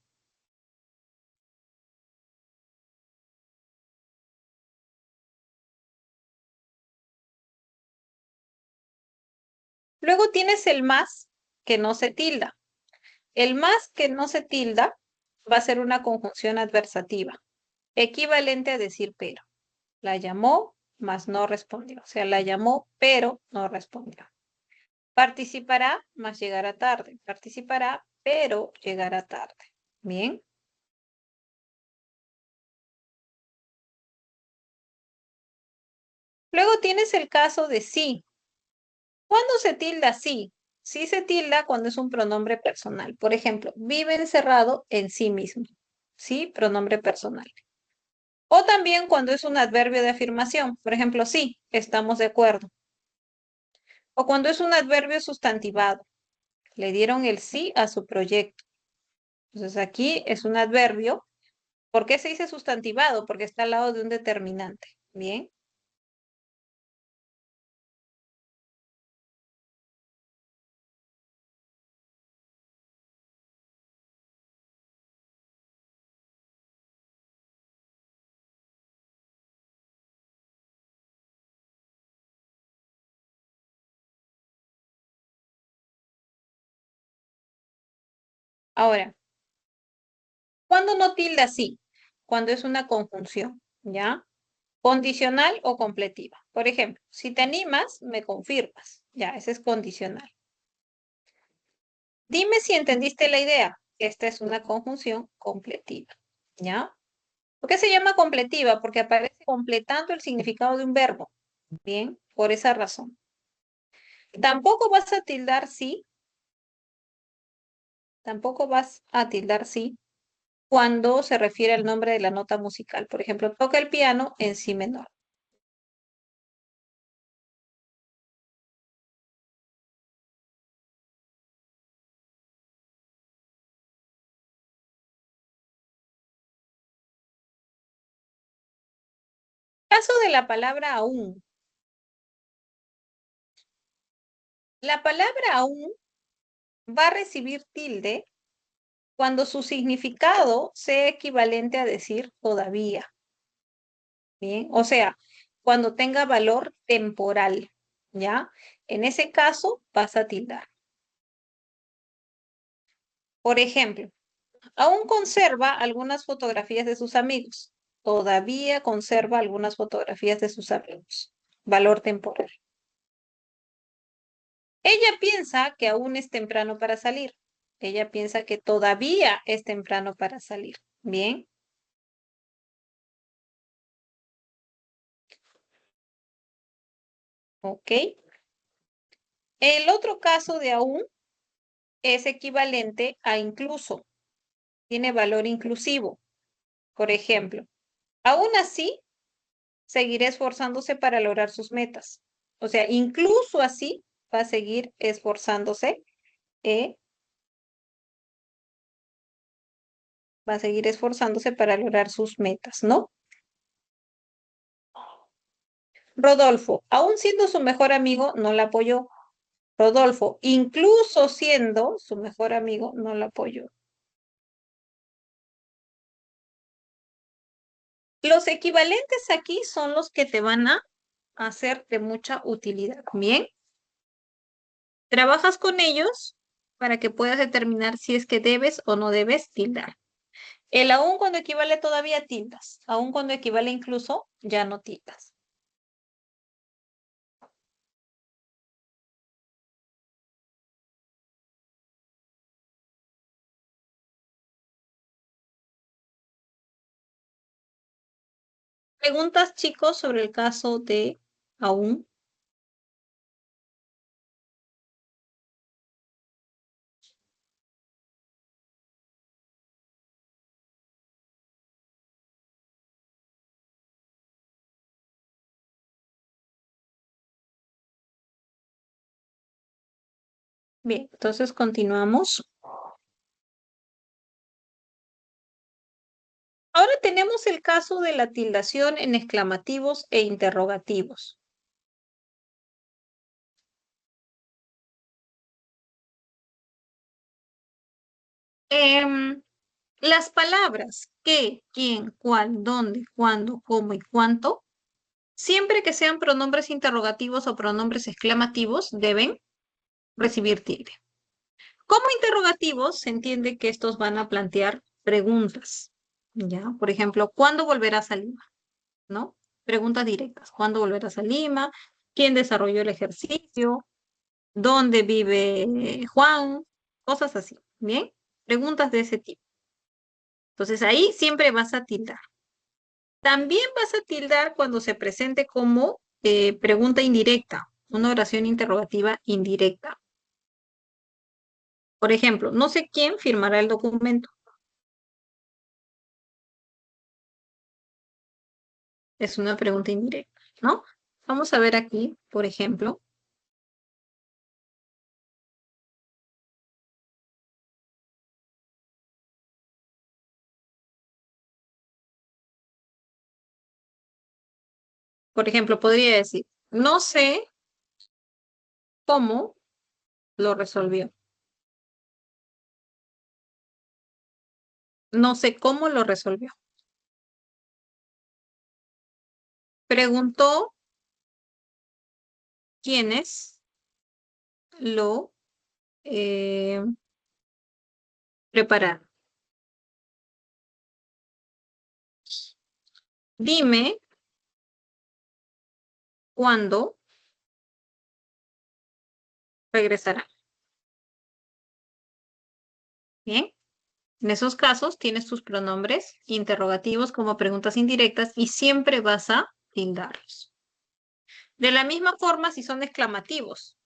Luego tienes el más que no se tilda. El más que no se tilda va a ser una conjunción adversativa, equivalente a decir pero. La llamó, mas no respondió. O sea, la llamó, pero no respondió. Participará, mas llegará tarde. Participará, pero llegará tarde. Bien. Luego tienes el caso de sí. ¿Cuándo se tilda sí? Sí se tilda cuando es un pronombre personal. Por ejemplo, vive encerrado en sí mismo. Sí, pronombre personal. O también cuando es un adverbio de afirmación. Por ejemplo, sí, estamos de acuerdo. O cuando es un adverbio sustantivado. Le dieron el sí a su proyecto. Entonces aquí es un adverbio. ¿Por qué se dice sustantivado? Porque está al lado de un determinante. Bien. Ahora, ¿cuándo no tilda sí? Cuando es una conjunción, ¿ya? Condicional o completiva. Por ejemplo, si te animas, me confirmas. Ya, ese es condicional. Dime si entendiste la idea. Esta es una conjunción completiva, ¿ya? ¿Por qué se llama completiva? Porque aparece completando el significado de un verbo. Bien, por esa razón. Tampoco vas a tildar sí Tampoco vas a tildar sí cuando se refiere al nombre de la nota musical. Por ejemplo, toca el piano en si menor. Caso de la palabra aún. La palabra aún va a recibir tilde cuando su significado sea equivalente a decir todavía. Bien, o sea, cuando tenga valor temporal, ¿ya? En ese caso vas a tildar. Por ejemplo, aún conserva algunas fotografías de sus amigos. Todavía conserva algunas fotografías de sus amigos. Valor temporal. Ella piensa que aún es temprano para salir. Ella piensa que todavía es temprano para salir. Bien. Ok. El otro caso de aún es equivalente a incluso. Tiene valor inclusivo. Por ejemplo, aún así, seguiré esforzándose para lograr sus metas. O sea, incluso así va a seguir esforzándose, eh, va a seguir esforzándose para lograr sus metas, ¿no? Rodolfo, aún siendo su mejor amigo, no la apoyó. Rodolfo, incluso siendo su mejor amigo, no la apoyó. Los equivalentes aquí son los que te van a hacer de mucha utilidad. Bien, trabajas con ellos para que puedas determinar si es que debes o no debes tildar. El aún cuando equivale todavía tildas. Aún cuando equivale incluso, ya no tildas. Preguntas, chicos, sobre el caso de aún. Bien, entonces continuamos. Ahora tenemos el caso de la tildación en exclamativos e interrogativos. Las palabras qué, quién, cuál, dónde, cuándo, cómo y cuánto, siempre que sean pronombres interrogativos o pronombres exclamativos, deben recibir tilde. Como interrogativos, se entiende que estos van a plantear preguntas. ¿Ya? Por ejemplo, ¿cuándo volverás a Lima? ¿No? Preguntas directas. ¿Cuándo volverás a Lima? ¿Quién desarrolló el ejercicio? ¿Dónde vive Juan? Cosas así. ¿Bien? Preguntas de ese tipo. Entonces ahí siempre vas a tildar. También vas a tildar cuando se presente como pregunta indirecta, una oración interrogativa indirecta. Por ejemplo, no sé quién firmará el documento. Es una pregunta indirecta, ¿no? Vamos a ver aquí, por ejemplo, podría decir, no sé cómo lo resolvió. No sé cómo lo resolvió. Preguntó quiénes lo eh, prepararon. Dime cuándo regresará. Bien. En esos casos tienes tus pronombres interrogativos como preguntas indirectas y siempre vas a tildarlos. De la misma forma, si son exclamativos,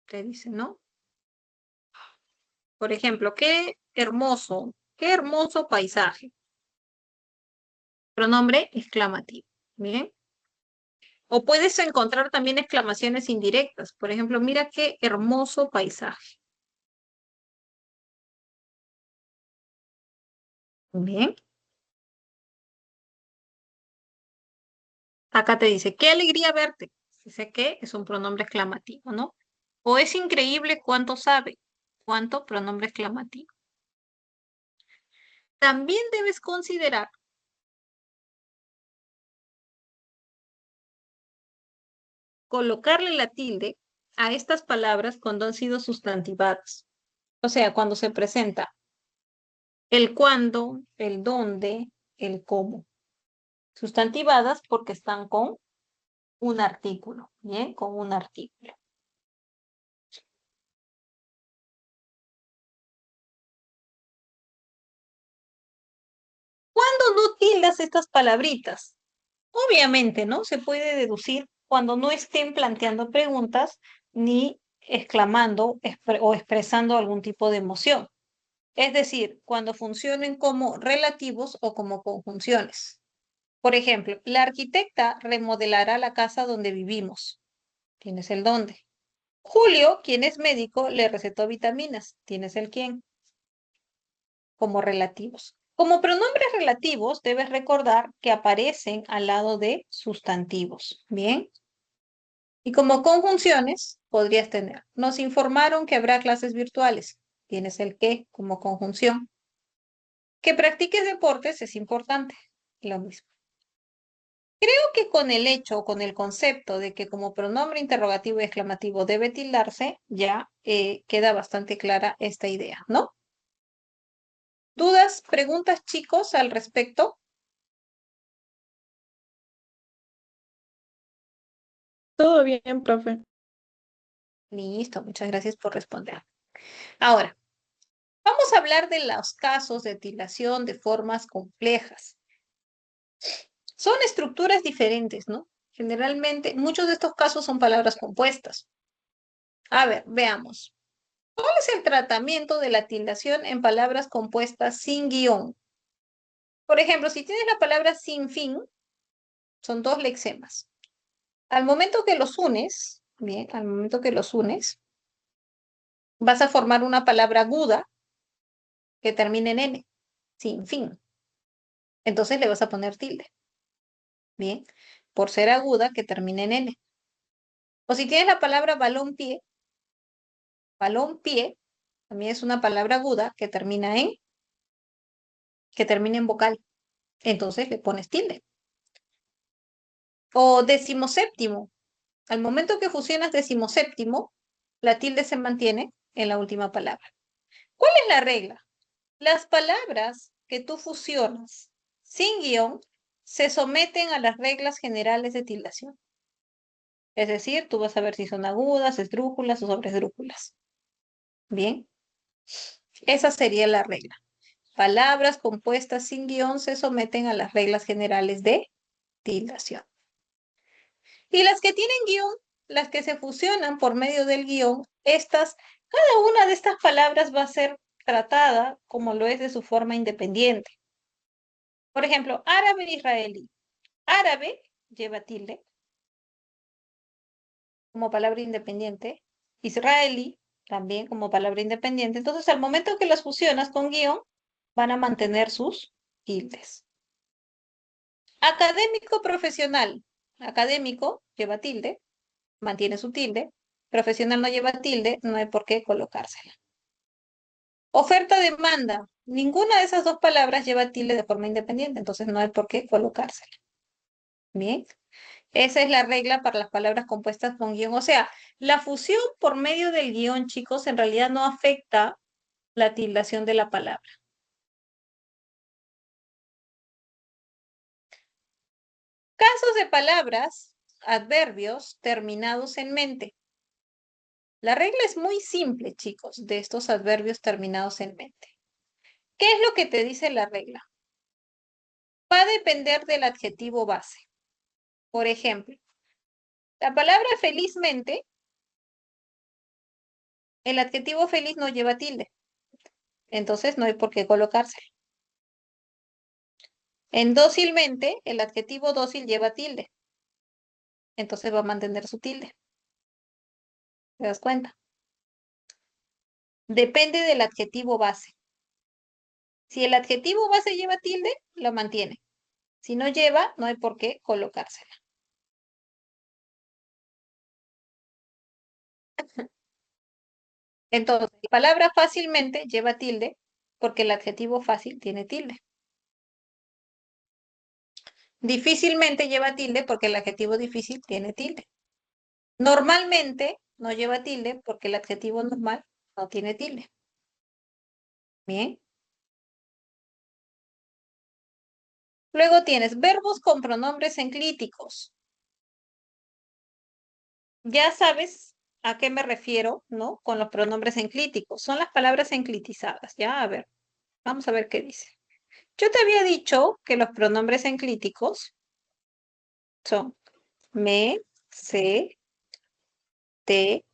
te dicen, ¿no? Por ejemplo, qué hermoso paisaje. Pronombre exclamativo. Bien. O puedes encontrar también exclamaciones indirectas. Por ejemplo, mira qué hermoso paisaje. Bien. Acá te dice, qué alegría verte. Dice que es un pronombre exclamativo, ¿no? O es increíble cuánto sabe. ¿Cuánto? Pronombre exclamativo. También debes considerar colocarle la tilde a estas palabras cuando han sido sustantivadas. O sea, cuando se presenta el cuándo, el dónde, el cómo. Sustantivadas porque están con un artículo, ¿bien? Con un artículo. ¿Cuándo no tildas estas palabritas? Obviamente, ¿no? Se puede deducir cuando no estén planteando preguntas ni exclamando o expresando algún tipo de emoción. Es decir, cuando funcionen como relativos o como conjunciones. Por ejemplo, la arquitecta remodelará la casa donde vivimos. Tienes el dónde. Julio, quien es médico, le recetó vitaminas. Tienes el quién como relativos. Como pronombres relativos, debes recordar que aparecen al lado de sustantivos. Bien. Y como conjunciones, podrías tener. Nos informaron que habrá clases virtuales. Tienes el qué como conjunción. Que practiques deportes es importante. Lo mismo. Creo que con el hecho o con el concepto de que como pronombre interrogativo y exclamativo debe tildarse, ya queda bastante clara esta idea, ¿no? ¿Dudas, preguntas, chicos, al respecto? Todo bien, profe. Listo, muchas gracias por responder. Ahora, vamos a hablar de los casos de tildación de formas complejas. Son estructuras diferentes, ¿no? Generalmente, muchos de estos casos son palabras compuestas. A ver, veamos. ¿Cuál es el tratamiento de la tildación en palabras compuestas sin guión? Por ejemplo, si tienes la palabra sin fin, son dos lexemas. Al momento que los unes, bien, al momento que los unes, vas a formar una palabra aguda que termine en N, sin fin. Entonces le vas a poner tilde, bien, por ser aguda que termine en N. O si tienes la palabra balón pie, también es una palabra aguda que termina en vocal. Entonces le pones tilde. O decimoséptimo. Al momento que fusionas decimoséptimo, la tilde se mantiene en la última palabra. ¿Cuál es la regla? Las palabras que tú fusionas sin guión se someten a las reglas generales de tildación. Es decir, tú vas a ver si son agudas, esdrújulas o sobresdrújulas. Bien, esa sería la regla. Palabras compuestas sin guión se someten a las reglas generales de tildación. Y las que tienen guión, las que se fusionan por medio del guión, cada una de estas palabras va a ser tratada como lo es de su forma independiente. Por ejemplo, árabe e israelí. Árabe lleva tilde como palabra independiente. Israelí también como palabra independiente. Entonces, al momento que las fusionas con guión, van a mantener sus tildes. Académico profesional. Académico lleva tilde, mantiene su tilde. Profesional no lleva tilde, no hay por qué colocársela. Oferta-demanda. Ninguna de esas dos palabras lleva tilde de forma independiente, entonces no hay por qué colocársela. Bien. Esa es la regla para las palabras compuestas con guión. O sea, la fusión por medio del guión, chicos, en realidad no afecta la tildación de la palabra. Casos de palabras, adverbios terminados en mente. La regla es muy simple, chicos, de estos adverbios terminados en mente. ¿Qué es lo que te dice la regla? Va a depender del adjetivo base. Por ejemplo, la palabra felizmente, el adjetivo feliz no lleva tilde. Entonces no hay por qué colocárselo. En dócilmente, el adjetivo dócil lleva tilde. Entonces va a mantener su tilde. ¿Te das cuenta? Depende del adjetivo base. Si el adjetivo base lleva tilde, lo mantiene. Si no lleva, no hay por qué colocársela. Entonces, la palabra fácilmente lleva tilde porque el adjetivo fácil tiene tilde. Difícilmente lleva tilde porque el adjetivo difícil tiene tilde. Normalmente no lleva tilde porque el adjetivo normal no tiene tilde. Bien. Luego tienes verbos con pronombres enclíticos. Ya sabes a qué me refiero, ¿no? Con los pronombres enclíticos. Son las palabras enclitizadas. Ya, a ver, vamos a ver qué dice. Yo te había dicho que los pronombres enclíticos son me, se, te,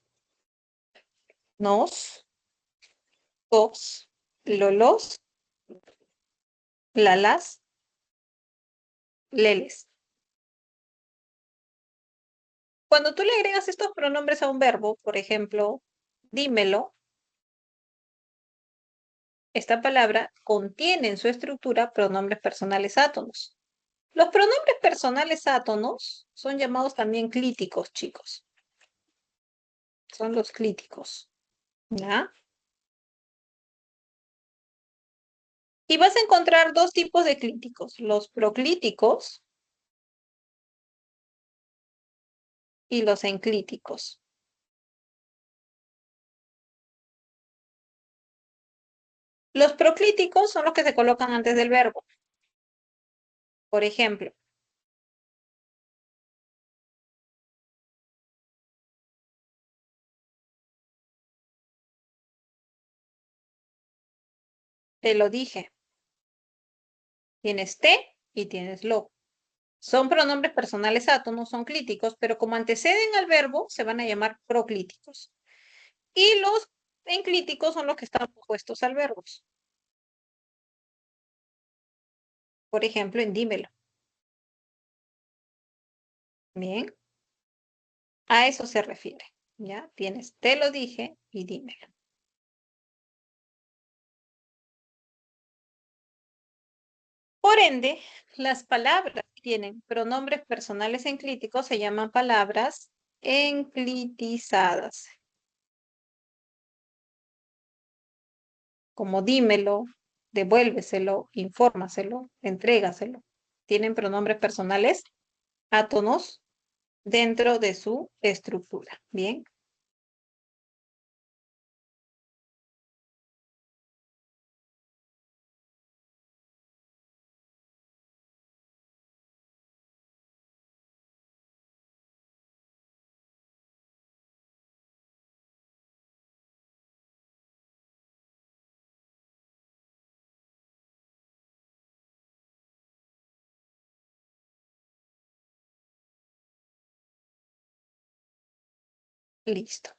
nos, tos, lolos, lalas, leles. Cuando tú le agregas estos pronombres a un verbo, por ejemplo, dímelo, esta palabra contiene en su estructura pronombres personales átonos. Los pronombres personales átonos son llamados también clíticos, chicos. Son los clíticos, ¿ya? Y vas a encontrar dos tipos de clíticos, los proclíticos y los enclíticos. Los proclíticos son los que se colocan antes del verbo. Por ejemplo, te lo dije, tienes te y tienes lo. Son pronombres personales átonos, son clíticos, pero como anteceden al verbo, se van a llamar proclíticos. Y los enclíticos son los que están opuestos al verbo. Por ejemplo, en dímelo. Bien, a eso se refiere. ¿Ya? Tienes te lo dije y dímelo. Por ende, las palabras que tienen pronombres personales enclíticos se llaman palabras enclitizadas. Como dímelo, devuélveselo, infórmaselo, entrégaselo. Tienen pronombres personales átonos dentro de su estructura. Bien. Listo.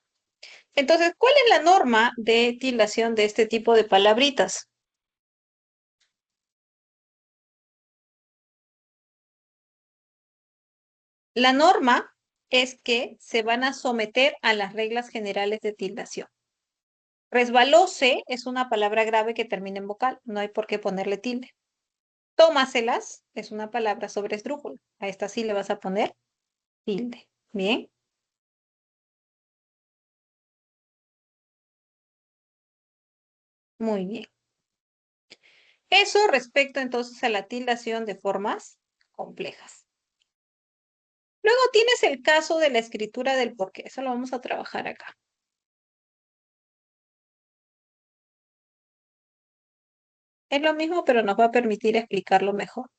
Entonces, ¿cuál es la norma de tildación de este tipo de palabritas? La norma es que se van a someter a las reglas generales de tildación. Resbalose es una palabra grave que termina en vocal, no hay por qué ponerle tilde. Tómaselas es una palabra sobre esdrújula, a esta sí le vas a poner tilde. Bien. Muy bien. Eso respecto entonces a la tildación de formas complejas. Luego tienes el caso de la escritura del porqué. Eso lo vamos a trabajar acá. Es lo mismo, pero nos va a permitir explicarlo mejor.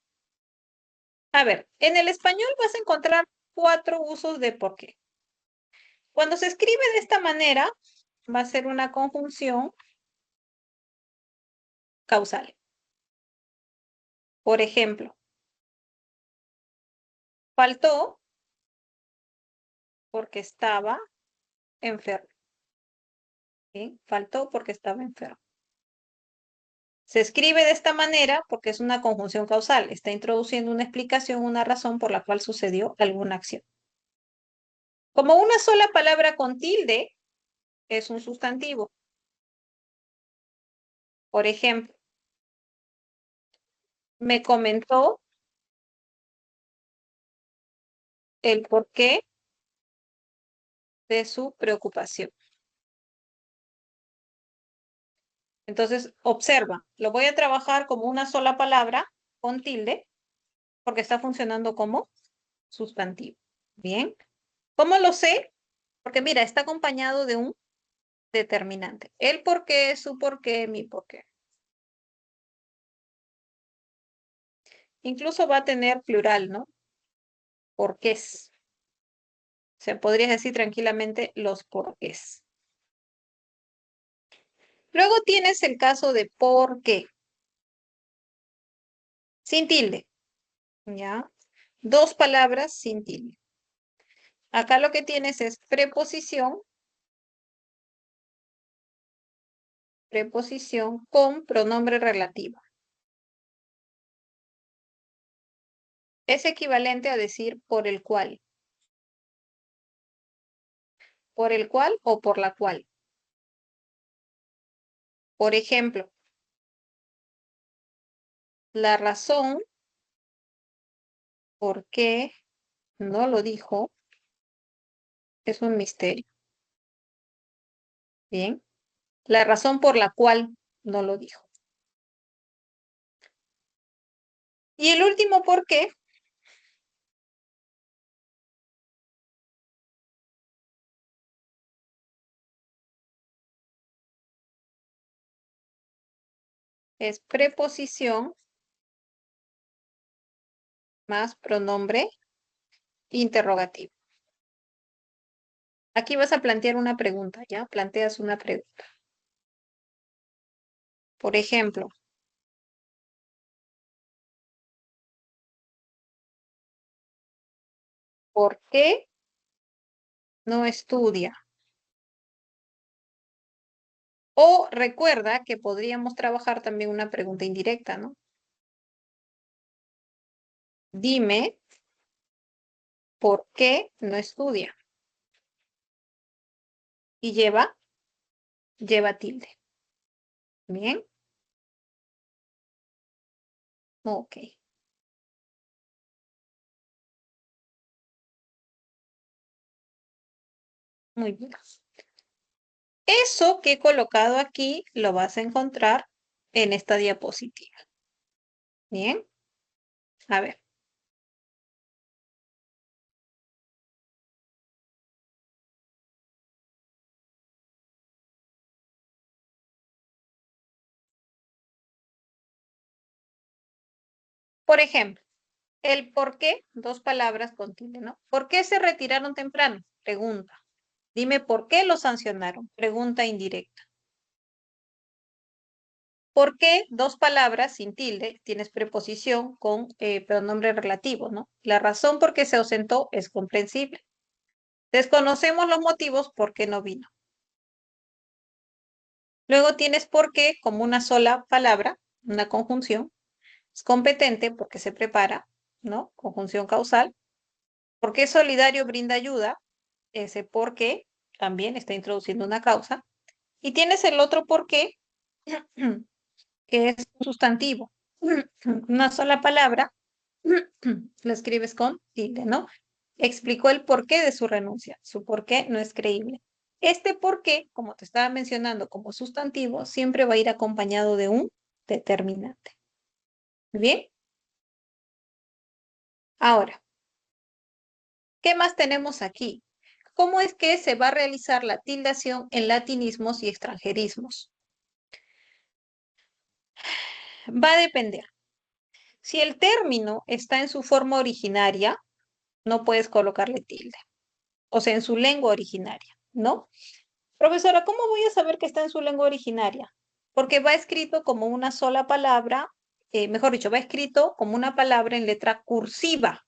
A ver, en el español vas a encontrar 4 usos de porqué. Cuando se escribe de esta manera, va a ser una conjunción causal. Por ejemplo, faltó porque estaba enfermo. ¿Sí? Faltó porque estaba enfermo. Se escribe de esta manera porque es una conjunción causal. Está introduciendo una explicación, una razón por la cual sucedió alguna acción. Como una sola palabra con tilde es un sustantivo. Por ejemplo, me comentó el porqué de su preocupación. Entonces, observa, lo voy a trabajar como una sola palabra con tilde porque está funcionando como sustantivo. Bien. ¿Cómo lo sé? Porque mira, está acompañado de un determinante. El porqué, su porqué, mi porqué. Incluso va a tener plural, ¿no? Porqués. Se podría decir tranquilamente los porqués. Luego tienes el caso de por qué. Sin tilde. ¿Ya? Dos palabras sin tilde. Acá lo que tienes es preposición con pronombre relativo. Es equivalente a decir por el cual. Por el cual o por la cual. Por ejemplo, la razón por qué no lo dijo es un misterio. Bien. La razón por la cual no lo dijo. Y el último por qué es preposición más pronombre interrogativo. Aquí vas a plantear una pregunta, ¿ya? Planteas una pregunta. Por ejemplo, ¿por qué no estudia? O recuerda que podríamos trabajar también una pregunta indirecta, ¿no? Dime, ¿por qué no estudia? Y lleva tilde. Bien. Ok. Muy bien. Eso que he colocado aquí lo vas a encontrar en esta diapositiva. Bien. A ver. Por ejemplo, el por qué, dos palabras con tilde, ¿no? ¿Por qué se retiraron temprano? Pregunta. Dime por qué lo sancionaron. Pregunta indirecta. ¿Por qué? Dos palabras sin tilde, tienes preposición con pronombre relativo, ¿no? La razón por qué se ausentó es comprensible. Desconocemos los motivos por qué no vino. Luego tienes por qué como una sola palabra, una conjunción. Es competente porque se prepara, ¿no? Conjunción causal. ¿Por qué solidario brinda ayuda? Ese por qué también está introduciendo una causa. Y tienes el otro por qué, que es un sustantivo. Una sola palabra, lo escribes con tilde, ¿no? Explicó el porqué de su renuncia. Su porqué no es creíble. Este porqué, como te estaba mencionando como sustantivo, siempre va a ir acompañado de un determinante. ¿Bien? Ahora, ¿qué más tenemos aquí? ¿Cómo es que se va a realizar la tildación en latinismos y extranjerismos? Va a depender. Si el término está en su forma originaria, no puedes colocarle tilde. O sea, en su lengua originaria, ¿no? Profesora, ¿cómo voy a saber que está en su lengua originaria? Porque va escrito como una sola palabra, mejor dicho, va escrito como una palabra en letra cursiva.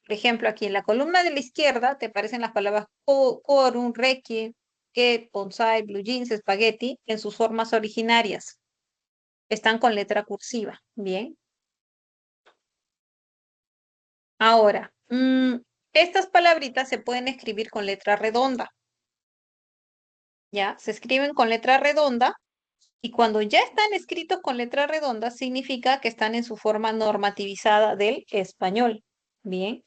Por ejemplo, aquí en la columna de la izquierda te aparecen las palabras quorum, requiem, get, bonsai, blue jeans, spaghetti en sus formas originarias. Están con letra cursiva. Bien. Ahora, estas palabritas se pueden escribir con letra redonda. ¿Ya? Se escriben con letra redonda y cuando ya están escritos con letra redonda significa que están en su forma normativizada del español. Bien.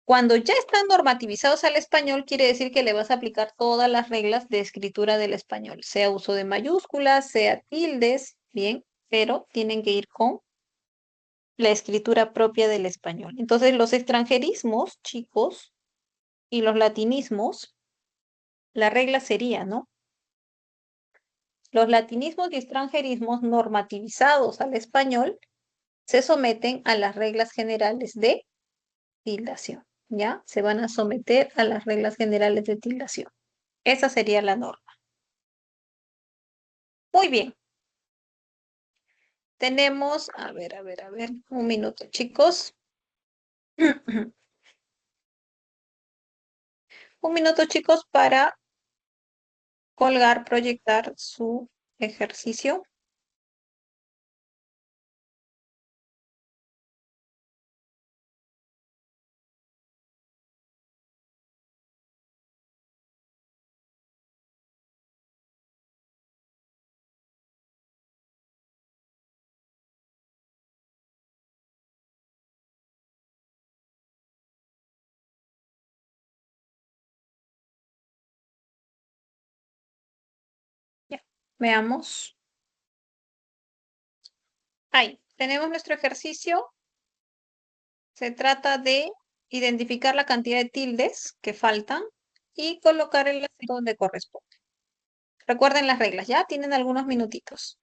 Cuando ya están normativizados al español, quiere decir que le vas a aplicar todas las reglas de escritura del español, sea uso de mayúsculas, sea tildes, bien, pero tienen que ir con la escritura propia del español. Entonces, los extranjerismos, chicos, y los latinismos, la regla sería, ¿no? Los latinismos y extranjerismos normativizados al español se someten a las reglas generales de tildación, ¿ya? Se van a someter a las reglas generales de tildación. Esa sería la norma. Muy bien. Tenemos, a ver, un minuto, chicos. Un minuto, chicos, para colgar, proyectar su ejercicio. Ya, veamos. Ahí, tenemos nuestro ejercicio. Se trata de identificar la cantidad de tildes que faltan y colocar el acento donde corresponde. Recuerden las reglas, ¿ya? Tienen algunos minutitos.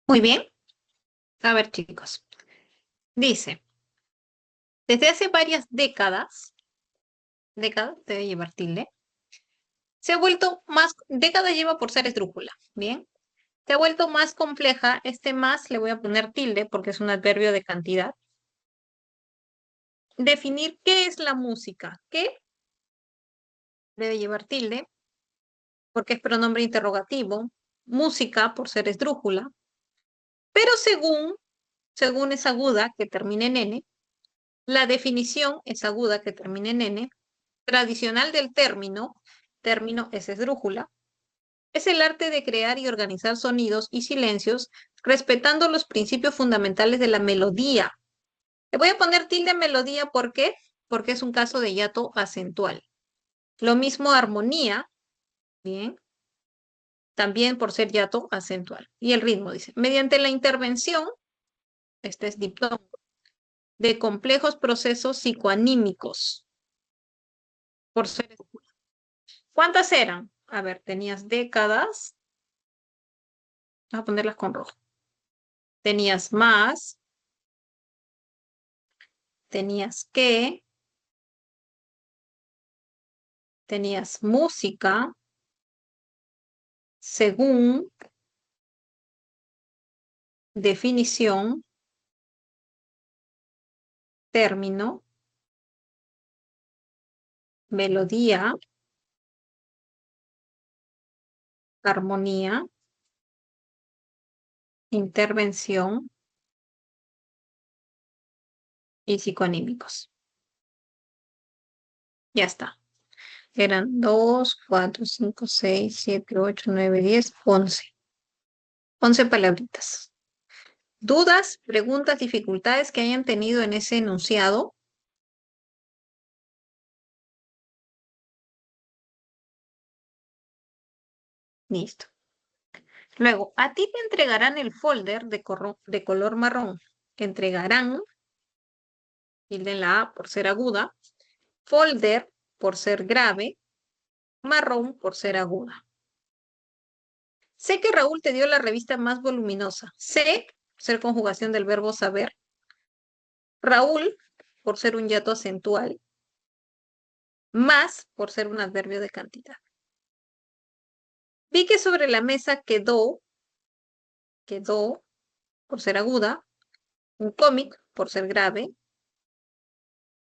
Muy bien. A ver, chicos. Dice, desde hace varias décadas, debe llevar tilde, se ha vuelto más, décadas lleva por ser esdrújula, ¿bien? Se ha vuelto más compleja, este más le voy a poner tilde porque es un adverbio de cantidad. Definir qué es la música. ¿Qué? Debe llevar tilde porque es pronombre interrogativo. Música por ser esdrújula. Pero según es aguda que termina en N, la definición es aguda que termina en N, tradicional del término es esdrújula, es el arte de crear y organizar sonidos y silencios respetando los principios fundamentales de la melodía. Le voy a poner tilde melodía, ¿por qué? Porque es un caso de hiato acentual. Lo mismo armonía, bien, también por ser hiato acentual. Y el ritmo dice, mediante la intervención, este es diptongo, de complejos procesos psicoanímicos, por ser. ¿Cuántas eran? A ver, tenías décadas, vamos a ponerlas con rojo. Tenías más, tenías que, tenías música, según, definición, término, melodía, armonía, intervención y psicoanímicos. Ya está. Eran 2, 4, 5, 6, 7, 8, 9, 10, 11. 11 palabritas. ¿Dudas, preguntas, dificultades que hayan tenido en ese enunciado? Listo. Luego, a ti te entregarán el folder de color marrón. Entregarán, tilde en la A por ser aguda, folder por ser grave, marrón por ser aguda. Sé que Raúl te dio la revista más voluminosa. Sé, por ser conjugación del verbo saber. Raúl, por ser un hiato acentual. Más, por ser un adverbio de cantidad. Vi que sobre la mesa quedó, por ser aguda, un cómic, por ser grave,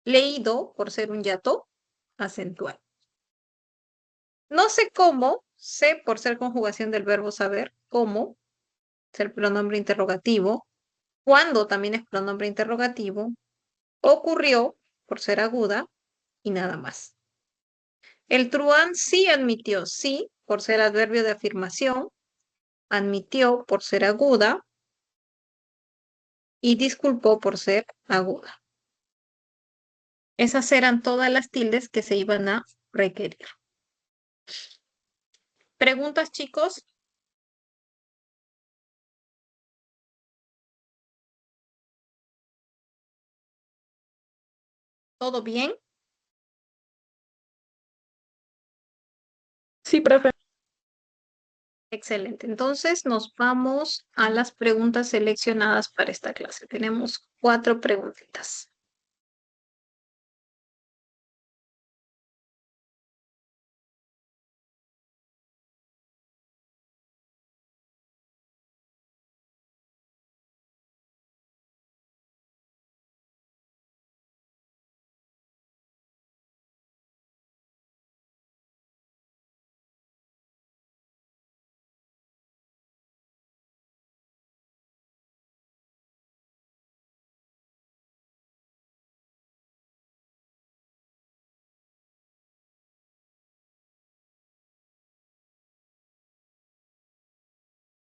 leído, por ser un hiato acentual. No sé cómo, sé por ser conjugación del verbo saber, cómo, ser pronombre interrogativo, cuándo también es pronombre interrogativo, ocurrió, por ser aguda, y nada más. El truán sí admitió, sí, por ser adverbio de afirmación, admitió por ser aguda, y disculpó por ser aguda. Esas eran todas las tildes que se iban a requerir. ¿Preguntas, chicos? ¿Todo bien? Sí, profe. Excelente. Entonces nos vamos a las preguntas seleccionadas para esta clase. Tenemos 4 preguntitas.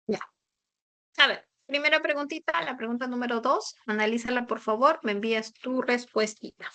Ya. A ver, primera preguntita, la pregunta número 2. Analízala, por favor. Me envías tu respuestita.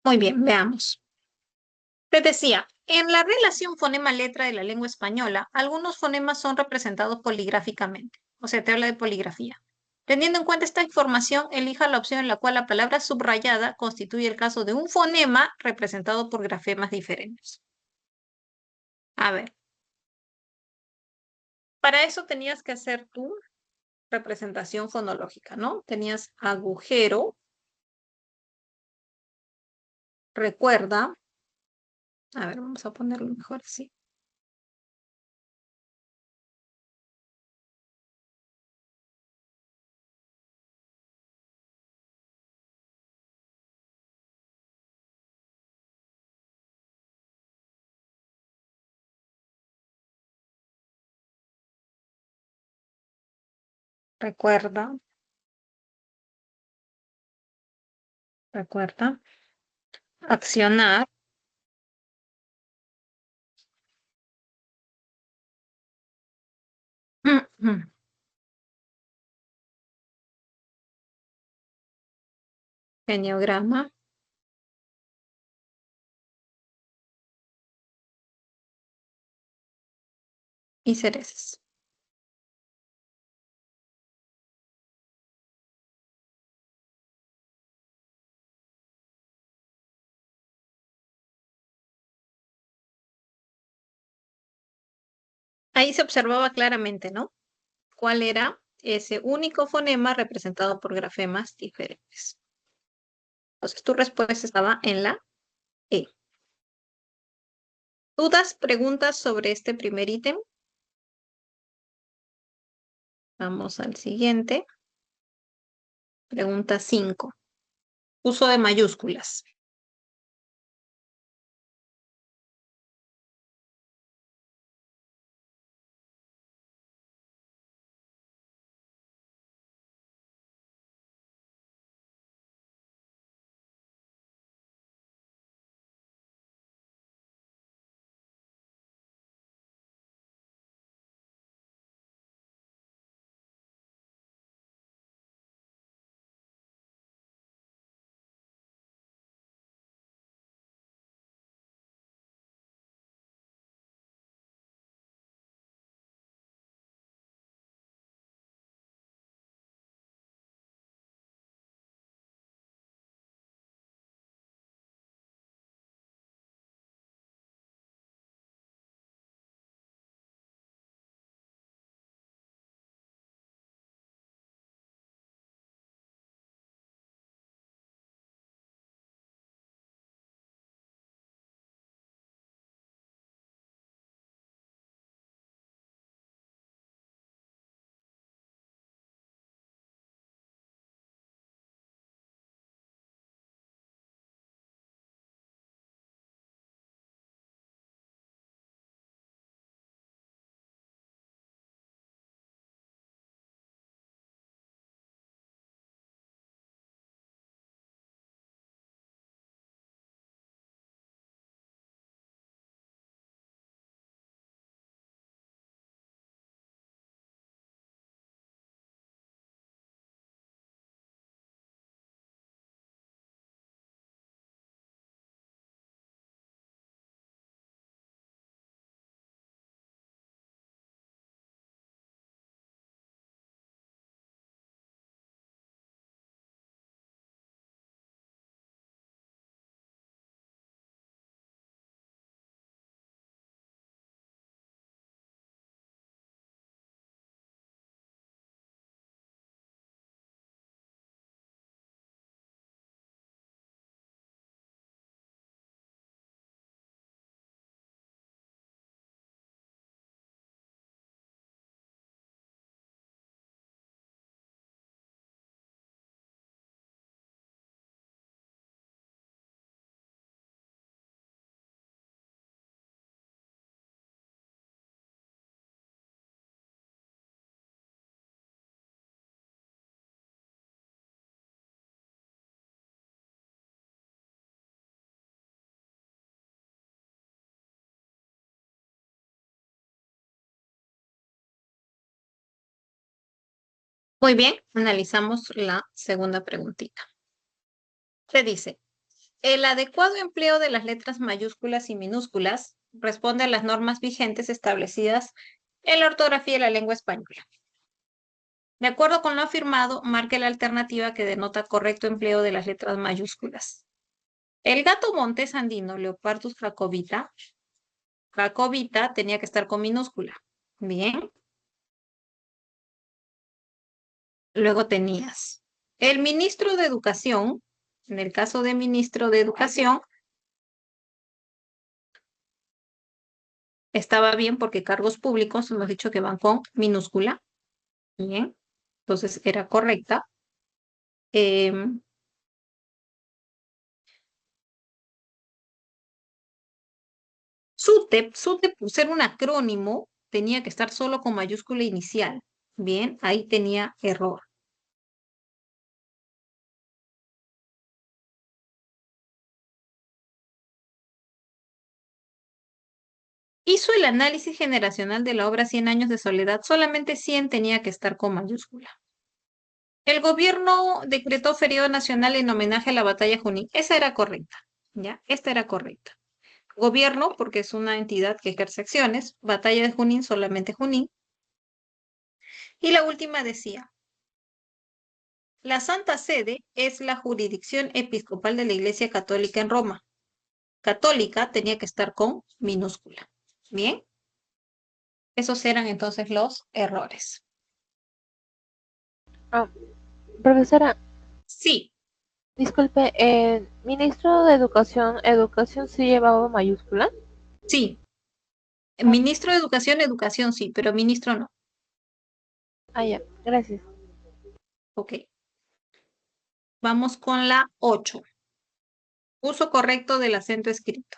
Muy bien, veamos. Te decía, en la relación fonema-letra de la lengua española, algunos fonemas son representados poligráficamente. O sea, te habla de poligrafía. Teniendo en cuenta esta información, elija la opción en la cual la palabra subrayada constituye el caso de un fonema representado por grafemas diferentes. A ver, para eso tenías que hacer tu representación fonológica, ¿no? Tenías agujero, recuerda. A ver, vamos a ponerlo mejor así. Recuerda, recuerda. Accionar. Geniograma y cerezas. Ahí se observaba claramente, ¿no? ¿Cuál era ese único fonema representado por grafemas diferentes? Entonces, tu respuesta estaba en la E. ¿Dudas, preguntas sobre este primer ítem? Vamos al siguiente. Pregunta 5. Uso de mayúsculas. Muy bien, analizamos la segunda preguntita. Se dice, El adecuado empleo de las letras mayúsculas y minúsculas responde a las normas vigentes establecidas en la ortografía de la lengua española. De acuerdo con lo afirmado, marque la alternativa que denota correcto empleo de las letras mayúsculas. El gato montés andino Leopardus jacobita, jacobita tenía que estar con minúscula. Bien. Luego tenías el ministro de Educación. En el caso de ministro de Educación, estaba bien porque cargos públicos hemos dicho que van con minúscula. Bien. Entonces era correcta. SUTEP, por ser un acrónimo, tenía que estar solo con mayúscula inicial. Bien, ahí tenía error. Hizo el análisis generacional de la obra 100 años de soledad, solamente 100 tenía que estar con mayúscula. El gobierno decretó feriado nacional en homenaje a la batalla de Junín. Esa era correcta, ¿ya? Esta era correcta. Gobierno, porque es una entidad que ejerce acciones. Batalla de Junín, solamente Junín. Y la última decía, la Santa Sede es la jurisdicción episcopal de la Iglesia Católica en Roma. Católica tenía que estar con minúscula. Bien, esos eran entonces los errores. Ah, profesora, Sí, disculpe, ministro de Educación, ¿educación sí llevaba mayúscula? sí. Ah, Ministro de Educación, educación sí, pero ministro no. ya, gracias. Ok. Vamos con la 8. Uso correcto del acento escrito.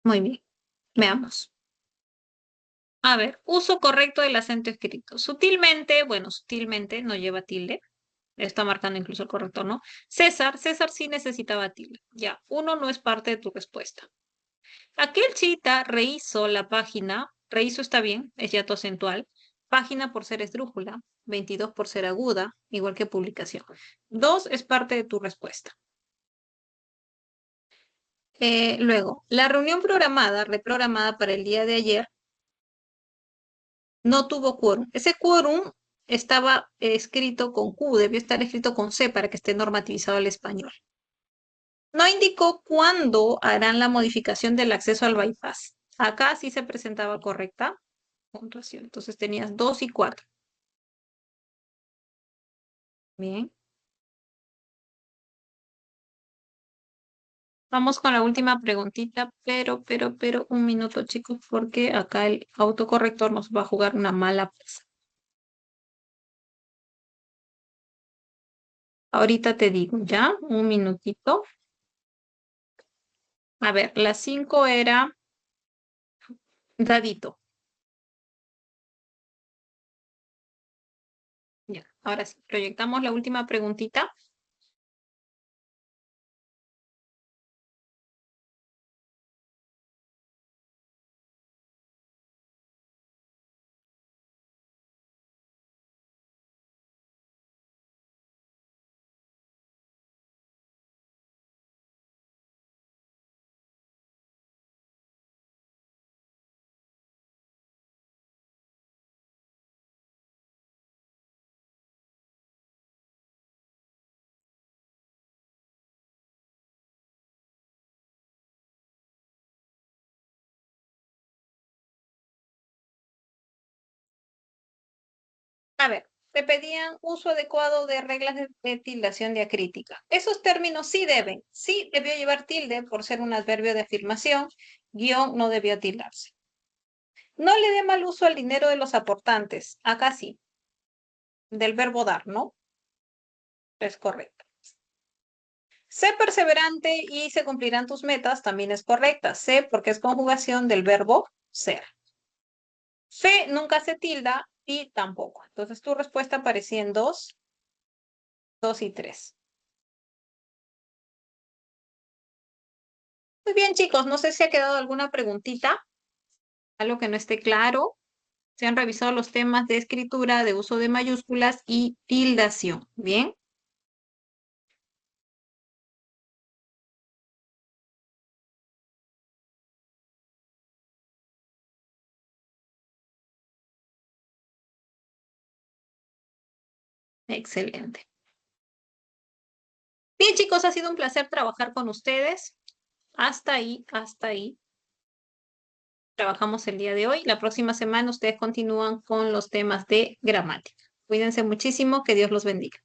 Muy bien. Veamos. A ver, uso correcto del acento escrito. Sutilmente, bueno, sutilmente no lleva tilde. Está marcando incluso el corrector, ¿no? César sí necesitaba tilde. Ya, uno no es parte de tu respuesta. Aquel chita rehizo la página, rehizo está bien, es yato acentual. Página por ser esdrújula, 22 por ser aguda, igual que publicación. 2 es parte de tu respuesta. Luego, la reunión programada, reprogramada para el día de ayer, no tuvo quórum. Ese quórum estaba escrito con Q, debió estar escrito con C para que esté normativizado al español. No indicó cuándo harán la modificación del acceso al bypass. Acá sí se presentaba correcta puntuación. Entonces tenías 2 y 4. Bien. Vamos con la última preguntita, pero un minuto, chicos, porque acá el autocorrector nos va a jugar una mala pasada. Ahorita te digo, ¿ya? Un minutito. A ver, la 5 era dadito. Ya, ahora sí, proyectamos la última preguntita. A ver, te pedían uso adecuado de reglas de tildación diacrítica. Esos términos sí debió llevar tilde por ser un adverbio de afirmación, guión no debió tildarse. No le dé mal uso al dinero de los aportantes. Acá sí, del verbo dar, ¿no? Es correcto. Sé perseverante y se cumplirán tus metas, también es correcta. Sé porque es conjugación del verbo ser. Fe nunca se tilda y tampoco. Entonces tu respuesta aparecía en 2 y 3. Muy bien, chicos, no sé si ha quedado alguna preguntita, algo que no esté claro. Se han revisado los temas de escritura, de uso de mayúsculas y tildación. Bien. Excelente. Bien, chicos, ha sido un placer trabajar con ustedes. Hasta ahí, hasta ahí. Trabajamos el día de hoy. La próxima semana ustedes continúan con los temas de gramática. Cuídense muchísimo, que Dios los bendiga.